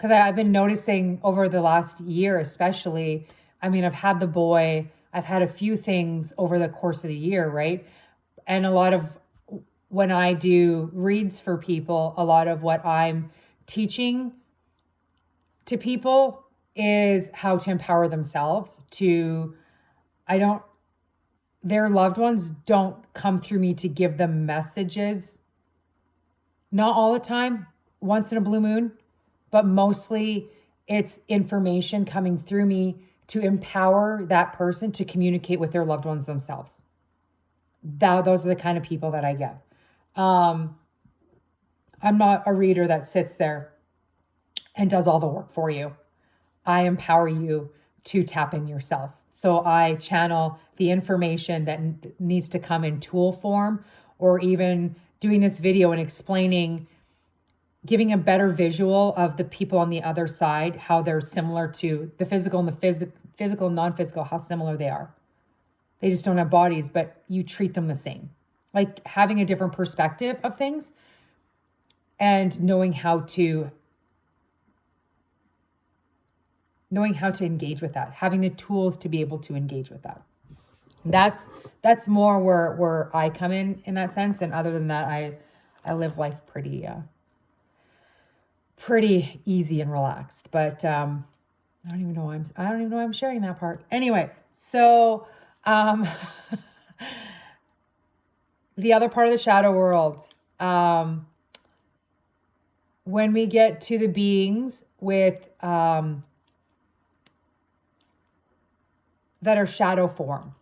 I've been noticing over the last year, especially, I mean, I've had the boy, I've had a few things over the course of the year, right? And a lot of, when I do reads for people, a lot of what I'm teaching to people is how to empower themselves their loved ones don't come through me to give them messages. Not all the time, once in a blue moon, but mostly it's information coming through me to empower that person to communicate with their loved ones themselves. Those are the kind of people that I get. I'm not a reader that sits there and does all the work for you. I empower you to tap in yourself. So I channel the information that needs to come in tool form, or even doing this video and explaining, giving a better visual of the people on the other side, how they're similar to the physical and the physical and non-physical, how similar they are. They just don't have bodies, but you treat them the same. Like having a different perspective of things and knowing how to engage with that, having the tools to be able to engage with that. That's more where I come in that sense. And other than that, I live life pretty easy and relaxed. But I don't even know why I'm sharing that part. Anyway, so the other part of the shadow world, when we get to the beings with that are shadow form.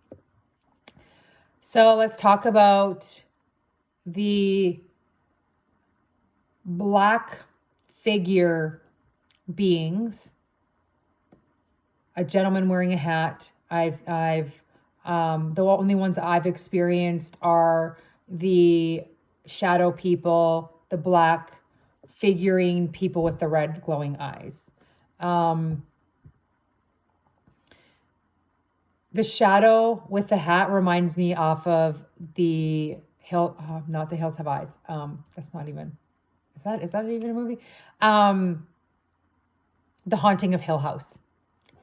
So let's talk about the black figure beings. A gentleman wearing a hat. The only ones I've experienced are the shadow people, the black figurine people with the red glowing eyes. The shadow with the hat reminds me off of the Hill, not The Hills Have Eyes. That's not even, is that even a movie? The Haunting of Hill House.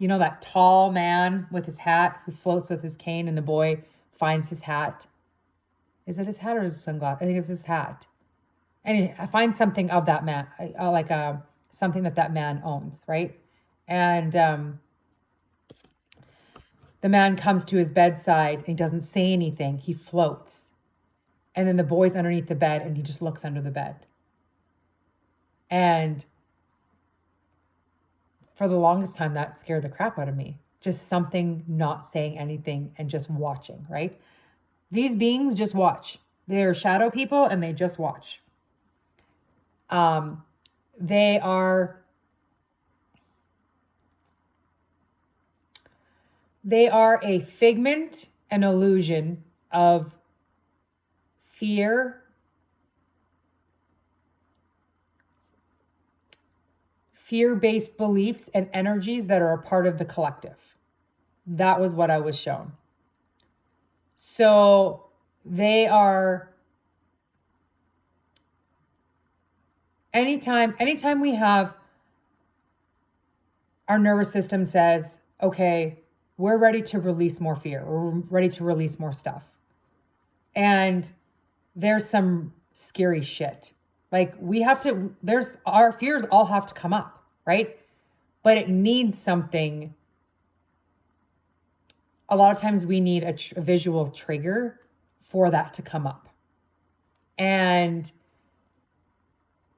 You know, that tall man with his hat who floats with his cane and the boy finds his hat. Is it his hat or his sunglasses? I think it's his hat. And I find something of that man, something that man owns, right? And the man comes to his bedside and he doesn't say anything. He floats. And then the boy's underneath the bed and he just looks under the bed. And for the longest time, that scared the crap out of me. Just something not saying anything and just watching, right? These beings just watch. They're shadow people and they just watch. They are a figment, an illusion of fear-based beliefs and energies that are a part of the collective. That was what I was shown. So They are, anytime we have, our nervous system says, okay, we're ready to release more fear. We're ready to release more stuff. And there's some scary shit. Like our fears all have to come up, right? But it needs something. A lot of times we need a visual trigger for that to come up. And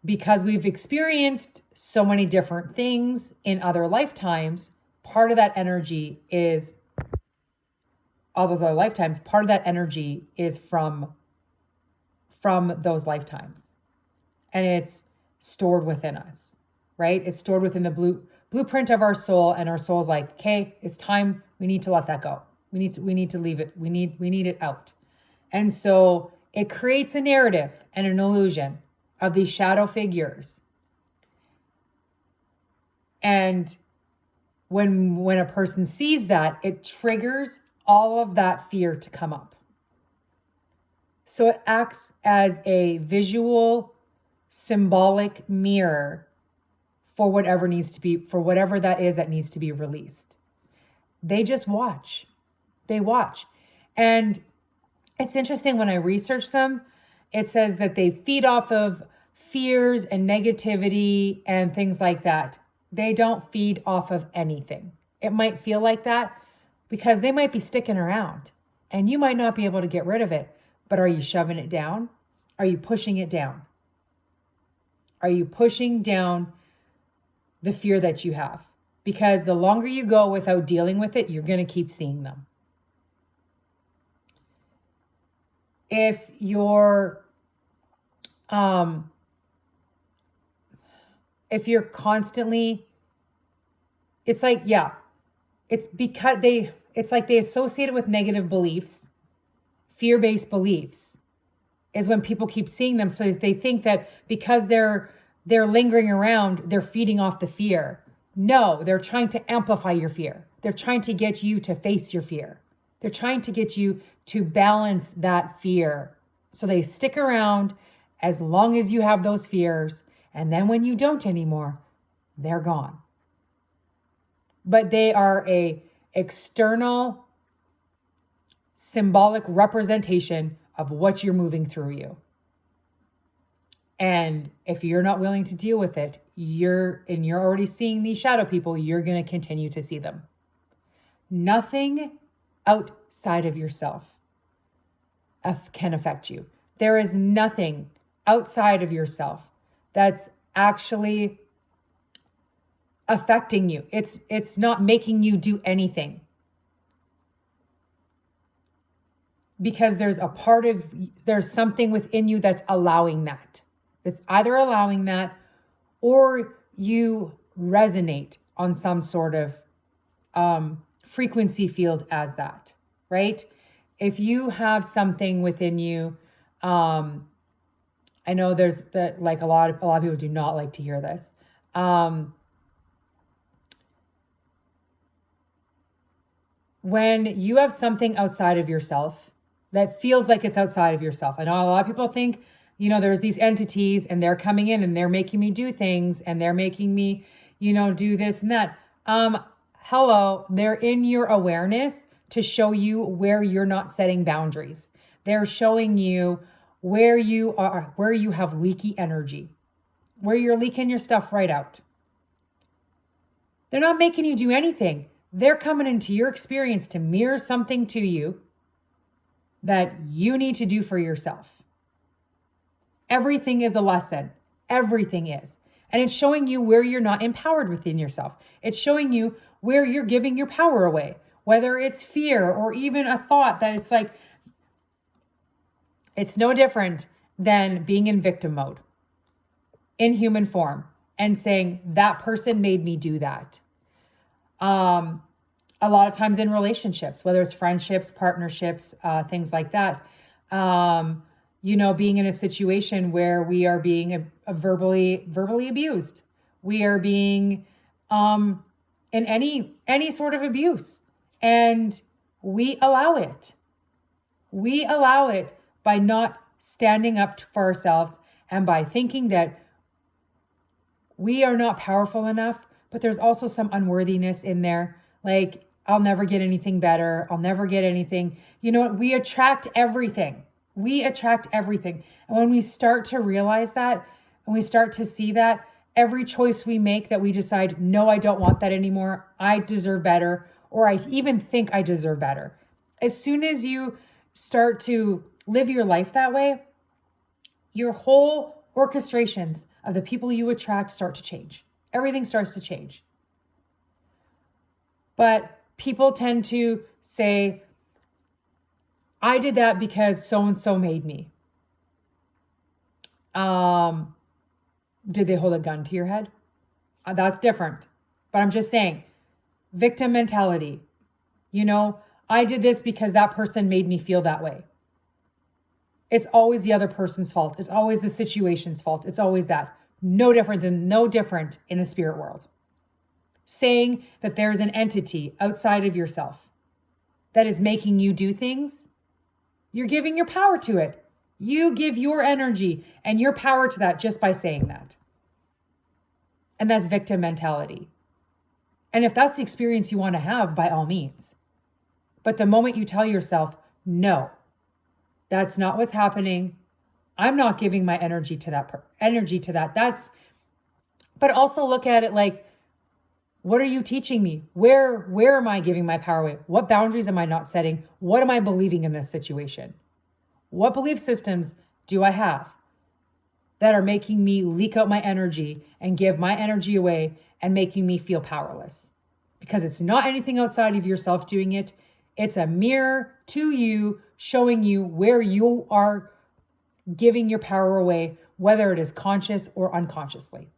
because we've experienced so many different things in other lifetimes, part of that energy is all those other lifetimes, part of that energy is from those lifetimes. And it's stored within us, right? It's stored within the blueprint of our soul, and our soul's like, okay, it's time. We need to let that go. We need to leave it. We need it out. And so it creates a narrative and an illusion of these shadow figures. And when a person sees that, it triggers all of that fear to come up. So it acts as a visual, symbolic mirror for whatever that is that needs to be released. They just watch. They watch. And it's interesting, when I research them, it says that they feed off of fears and negativity and things like that. They don't feed off of anything. It might feel like that because they might be sticking around and you might not be able to get rid of it. But are you shoving it down? Are you pushing it down? Are you pushing down the fear that you have? Because the longer you go without dealing with it, you're going to keep seeing them. If you're constantly, it's like, it's like they associate it with negative beliefs, fear-based beliefs is when people keep seeing them. So they think that because they're lingering around, they're feeding off the fear. No, they're trying to amplify your fear. They're trying to get you to face your fear. They're trying to get you to balance that fear. So they stick around as long as you have those fears. And then when you don't anymore, they're gone. But they are a external, symbolic representation of what you're moving through you. And if you're not willing to deal with it, you're already seeing these shadow people, you're going to continue to see them. Nothing outside of yourself can affect you. There is nothing outside of yourself that's actually affecting you. It's not making you do anything. Because there's something within you that's allowing that. It's either allowing that or you resonate on some sort of frequency field as that, right? If you have something within you, I know there's like a lot of people do not like to hear this. When you have something outside of yourself that feels like it's outside of yourself. I know a lot of people think, there's these entities and they're coming in and they're making me do things and they're making me, do this and that. Hello, they're in your awareness to show you where you're not setting boundaries. They're showing you where you have leaky energy, where you're leaking your stuff right out. They're not making you do anything. They're coming into your experience to mirror something to you that you need to do for yourself. Everything is a lesson. Everything is. And it's showing you where you're not empowered within yourself. It's showing you where you're giving your power away, whether it's fear or even a thought that it's like, it's no different than being in victim mode, in human form, and saying that person made me do that. A lot of times in relationships, whether it's friendships, partnerships, things like that, being in a situation where we are being verbally abused, we are being in any sort of abuse, and we allow it. We allow it by not standing up for ourselves and by thinking that we are not powerful enough, but there's also some unworthiness in there. Like, I'll never get anything better. I'll never get anything. You know what? We attract everything. We attract everything. And when we start to realize that, and we start to see that, every choice we make that we decide, no, I don't want that anymore, I deserve better, or I even think I deserve better. As soon as you start to live your life that way, your whole orchestrations of the people you attract start to change. Everything starts to change. But people tend to say, I did that because so-and-so made me. Did they hold a gun to your head? That's different. But I'm just saying, victim mentality. You know, I did this because that person made me feel that way. It's always the other person's fault. It's always the situation's fault. It's always that. No different in the spirit world. Saying that there's an entity outside of yourself that is making you do things, you're giving your power to it. You give your energy and your power to that just by saying that. And that's victim mentality. And if that's the experience you want to have, by all means. But the moment you tell yourself, no, that's not what's happening. I'm not giving my energy to that. But also look at it like, what are you teaching me? Where am I giving my power away? What boundaries am I not setting? What am I believing in this situation? What belief systems do I have that are making me leak out my energy and give my energy away and making me feel powerless? Because it's not anything outside of yourself doing it. It's a mirror to you, showing you where you are giving your power away, whether it is conscious or unconsciously.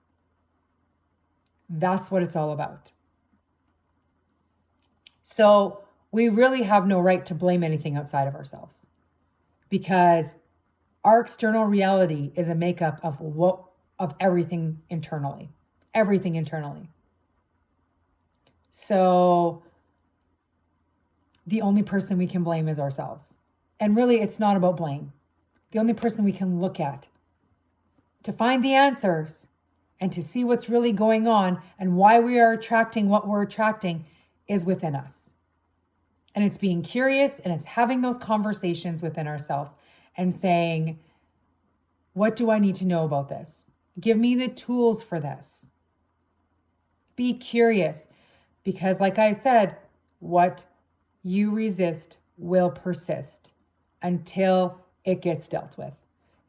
That's what it's all about. So we really have no right to blame anything outside of ourselves, because our external reality is a makeup of everything internally. Everything internally. So the only person we can blame is ourselves. And really, it's not about blame. The only person we can look at to find the answers and to see what's really going on and why we are attracting what we're attracting is within us. And it's being curious, and it's having those conversations within ourselves and saying, what do I need to know about this? Give me the tools for this. Be curious, because like I said, what you resist will persist until it gets dealt with.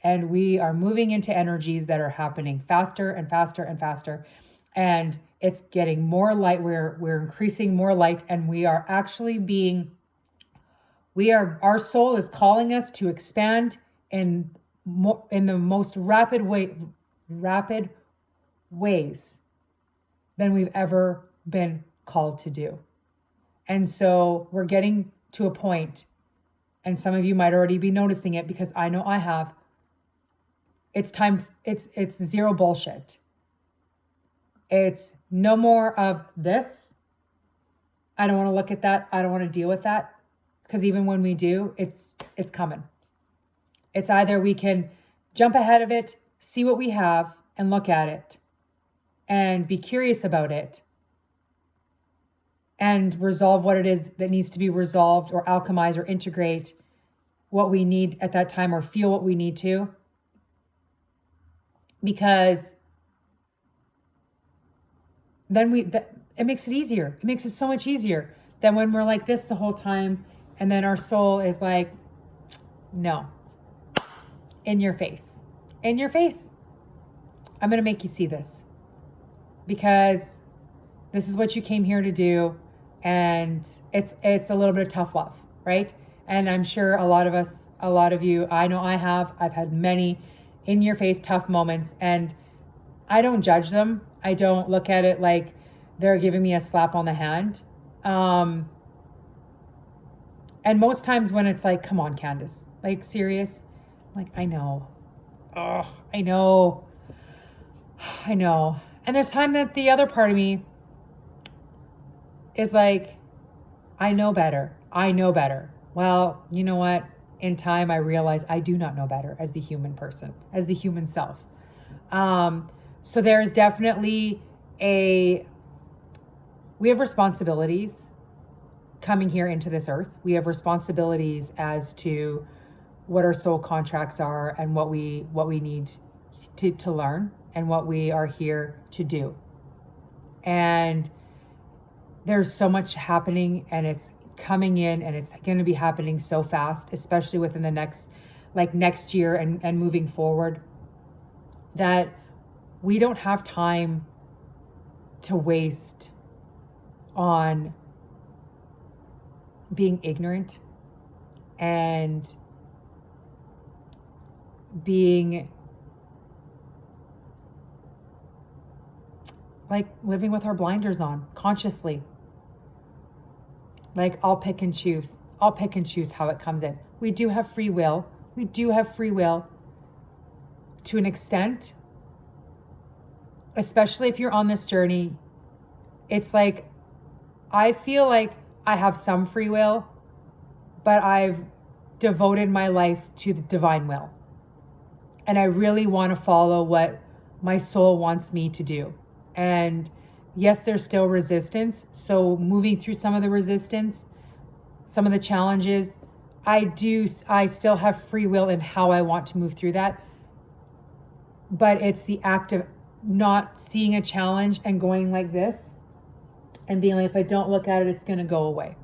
And we are moving into energies that are happening faster and faster and faster. And it's getting more light. We're increasing more light, and we are actually our soul is calling us to expand in the most rapid ways than we've ever been called to do. And so we're getting to a point, and some of you might already be noticing it, because I know I have. It's time. It's zero bullshit. It's no more of this. I don't want to look at that. I don't want to deal with that. Because even when we do, it's coming. It's either we can jump ahead of it, see what we have, and look at it, and be curious about it, and resolve what it is that needs to be resolved, or alchemize or integrate what we need at that time, or feel what we need to. Because then it makes it easier. It makes it so much easier than when we're like this the whole time, and then our soul is like, no, in your face. I'm going to make you see this, because this is what you came here to do. And it's a little bit of tough love, right? And I'm sure a lot of you, I know I've had many in your face tough moments, and I don't judge them. I don't look at it like they're giving me a slap on the hand. And most times when it's like, come on, Candace, like serious, I'm like, I know. Oh, I know. And there's time that the other part of me is like, I know better. Well, you know what? in time, I realized I do not know better as the human person, as the human self. So there is definitely we have responsibilities coming here into this earth. We have responsibilities as to what our soul contracts are and what we need to learn and what we are here to do. And there's so much happening, and it's coming in, and it's going to be happening so fast, especially within the next year and moving forward, that we don't have time to waste on being ignorant and being like living with our blinders on consciously. Like, I'll pick and choose how it comes in. We do have free will. To an extent, especially if you're on this journey. It's like, I feel like I have some free will, but I've devoted my life to the divine will. And I really want to follow what my soul wants me to do. And yes, there's still resistance. So moving through some of the resistance, some of the challenges, I still have free will in how I want to move through that. But it's the act of not seeing a challenge and going like this and being like, if I don't look at it, it's going to go away.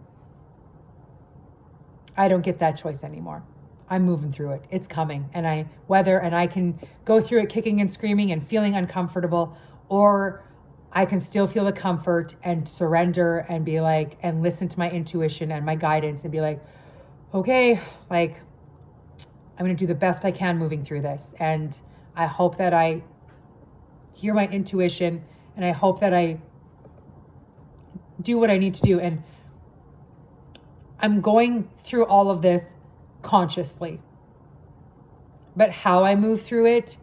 I don't get that choice anymore. I'm moving through it. It's coming. And I can go through it kicking and screaming and feeling uncomfortable, or I can still feel the comfort and surrender and be like, and listen to my intuition and my guidance and be like, okay, like, I'm going to do the best I can moving through this. And I hope that I hear my intuition, and I hope that I do what I need to do. And I'm going through all of this consciously. But how I move through it,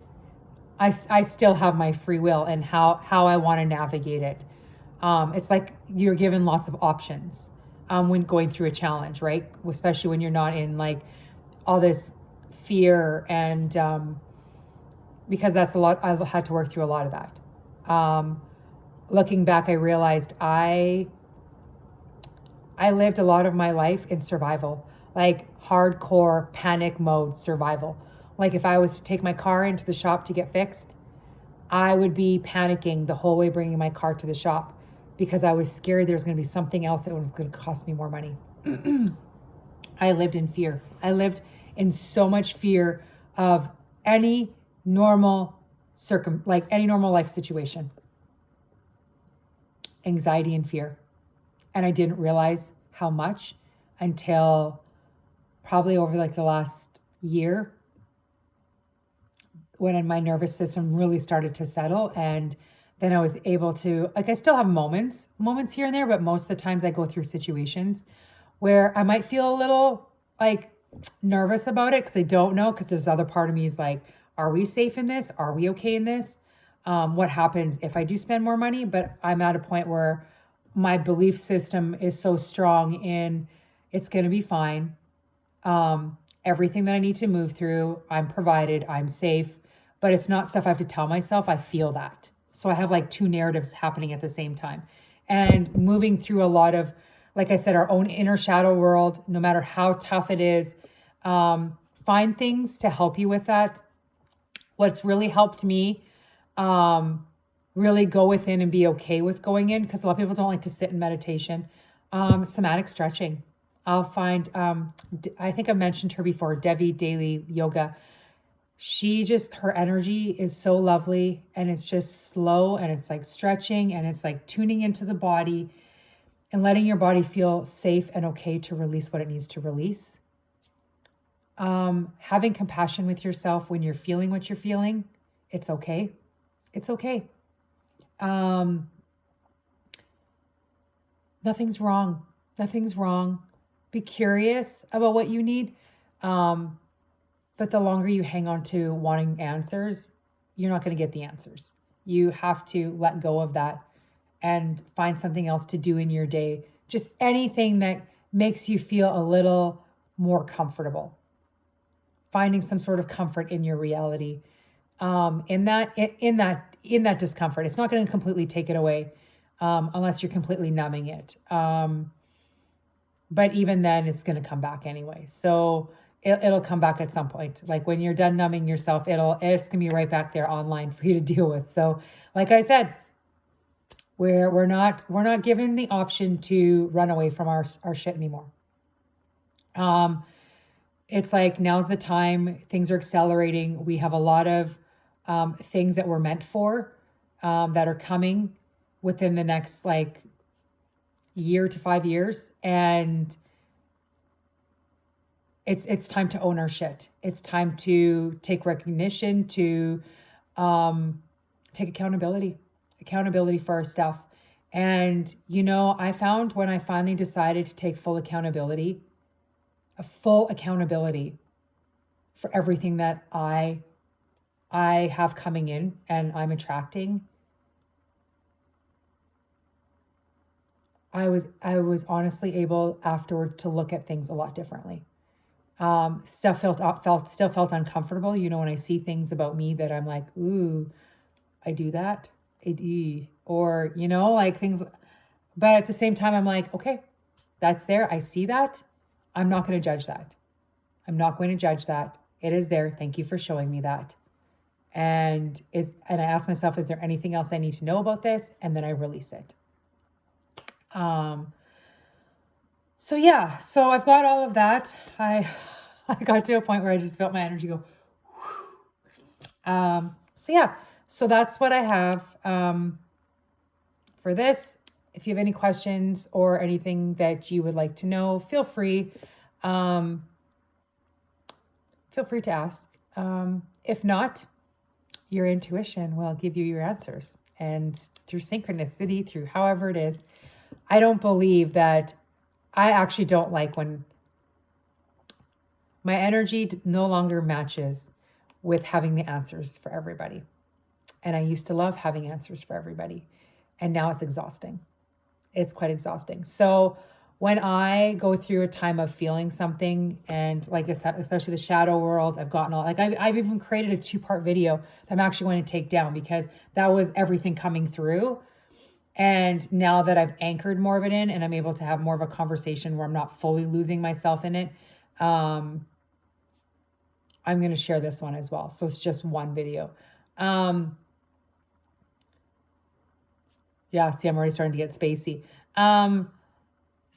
I still have my free will and how I want to navigate it. It's like you're given lots of options when going through a challenge, right? Especially when you're not in like all this fear, and because that's a lot. I've had to work through a lot of that. Looking back, I realized I lived a lot of my life in survival, like hardcore panic mode survival. Like if I was to take my car into the shop to get fixed, I would be panicking the whole way bringing my car to the shop because I was scared there was going to be something else that was going to cost me more money. I lived in fear. I lived in so much fear of any normal any normal life situation. Anxiety and fear. And I didn't realize how much until probably over like the last year, when my nervous system really started to settle. And then I was able to, like, I still have moments here and there, but most of the times I go through situations where I might feel a little like nervous about it because I don't know, because this other part of me is like, are we safe in this? Are we okay in this? What happens if I do spend more money? But I'm at a point where my belief system is so strong in it's going to be fine. Everything that I need to move through, I'm provided, I'm safe, but it's not stuff I have to tell myself. I feel that. So I have like two narratives happening at the same time, and moving through a lot of, like I said, our own inner shadow world, no matter how tough it is, find things to help you with that. What's really helped me, really go within and be okay with going in, because a lot of people don't like to sit in meditation. Somatic stretching. I'll find, I think I mentioned her before, Devi Daily Yoga. Her energy is so lovely, and it's just slow, and it's like stretching, and it's like tuning into the body and letting your body feel safe and okay to release what it needs to release. Having compassion with yourself when you're feeling what you're feeling. It's okay. It's okay. Nothing's wrong. Nothing's wrong. Be curious about what you need. But the longer you hang on to wanting answers, you're not going to get the answers. You have to let go of that and find something else to do in your day. Just anything that makes you feel a little more comfortable. finding some sort of comfort in your reality. In that discomfort, it's not going to completely take it away, unless you're completely numbing it. But even then, it's going to come back anyway. So it'll come back at some point. Like when you're done numbing yourself, it's going to be right back there online for you to deal with. So, like I said, we're not given the option to run away from our shit anymore. It's like now's the time. Things are accelerating. We have a lot of things that we're meant for that are coming within the next like year to 5 years, and it's time to own our shit. It's time to take recognition, to take accountability for our stuff. And I found when I finally decided to take full accountability for everything that I have coming in and I'm attracting, I was honestly able afterward to look at things a lot differently. Still felt uncomfortable. When I see things about me that I'm like, ooh, I do that. Or, like things, but at the same time, I'm like, okay, that's there. I see that. I'm not going to judge that. It is there. Thank you for showing me that. And I ask myself, is there anything else I need to know about this? And then I release it. So yeah, so I've got all of that. I got to a point where I just felt my energy go. So yeah, so that's what I have, for this. If you have any questions or anything that you would like to know, feel free to ask. If not, your intuition will give you your answers, and through synchronicity, through however it is. I don't believe that. I actually don't like when my energy no longer matches with having the answers for everybody. And I used to love having answers for everybody. And now it's exhausting. It's quite exhausting. So when I go through a time of feeling something, and like I said, especially the shadow world, I've even created a 2-part video that I'm actually going to take down, because that was everything coming through. And now that I've anchored more of it in, and I'm able to have more of a conversation where I'm not fully losing myself in it, I'm going to share this one as well. So it's just one video. Yeah, see, I'm already starting to get spacey. So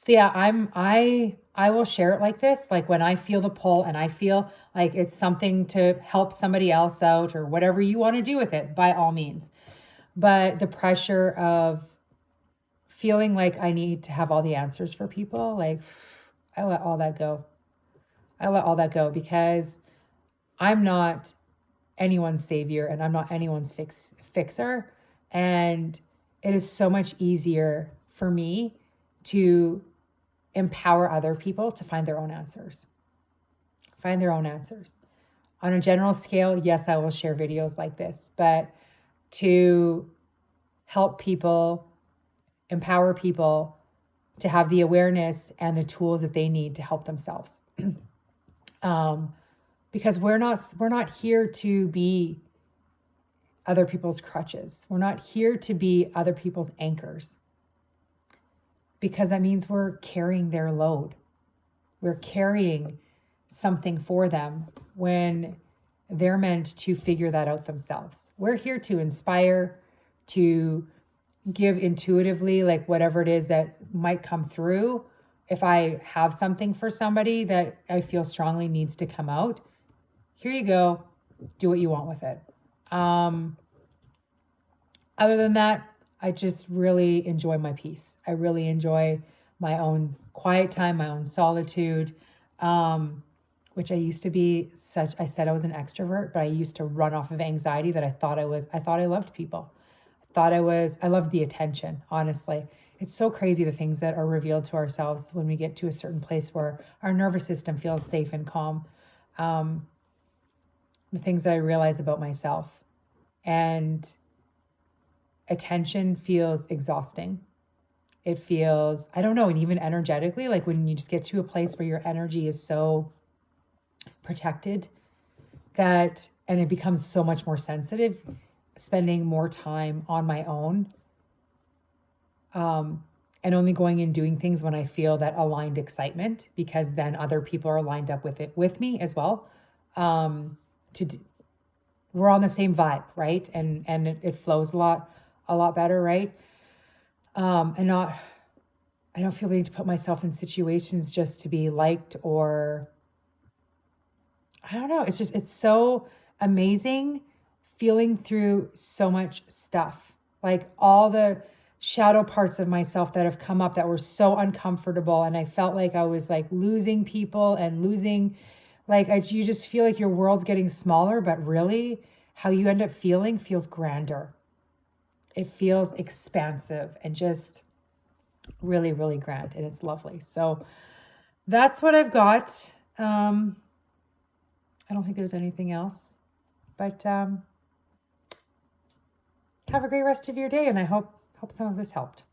yeah, I will share it like this, like when I feel the pull and I feel like it's something to help somebody else out, or whatever you want to do with it, by all means. But the pressure of feeling like I need to have all the answers for people, like I let all that go. Because I'm not anyone's savior, and I'm not anyone's fixer. And it is so much easier for me to empower other people to find their own answers. On a general scale, yes, I will share videos like this, but to help people, empower people to have the awareness and the tools that they need to help themselves. Because we're not here to be other people's crutches. We're not here to be other people's anchors, because that means we're carrying their load. We're carrying something for them when they're meant to figure that out themselves. We're here to inspire, to give intuitively, like whatever it is that might come through. If I have something for somebody that I feel strongly needs to come out, here you go, do what you want with it. Other than that, I just really enjoy my peace. I really enjoy my own quiet time, my own solitude, which I used to be I said I was an extrovert, but I used to run off of anxiety that I thought I loved people. I loved the attention, honestly. It's so crazy the things that are revealed to ourselves when we get to a certain place where our nervous system feels safe and calm. The things that I realize about myself. And attention feels exhausting. It feels, I don't know, and even energetically, like when you just get to a place where your energy is so protected and it becomes so much more sensitive, spending more time on my own, and only going and doing things when I feel that aligned excitement, because then other people are lined up with it with me as well. We're on the same vibe, right? And it flows a lot better, right? And not, I don't feel the need to put myself in situations just to be liked, or I don't know. It's so amazing feeling through so much stuff, like all the shadow parts of myself that have come up that were so uncomfortable. And I felt like I was like losing people and losing, you just feel like your world's getting smaller, but really how you end up feeling feels grander. It feels expansive and just really, really grand. And it's lovely. So that's what I've got. I don't think there's anything else, but have a great rest of your day, and I hope some of this helped.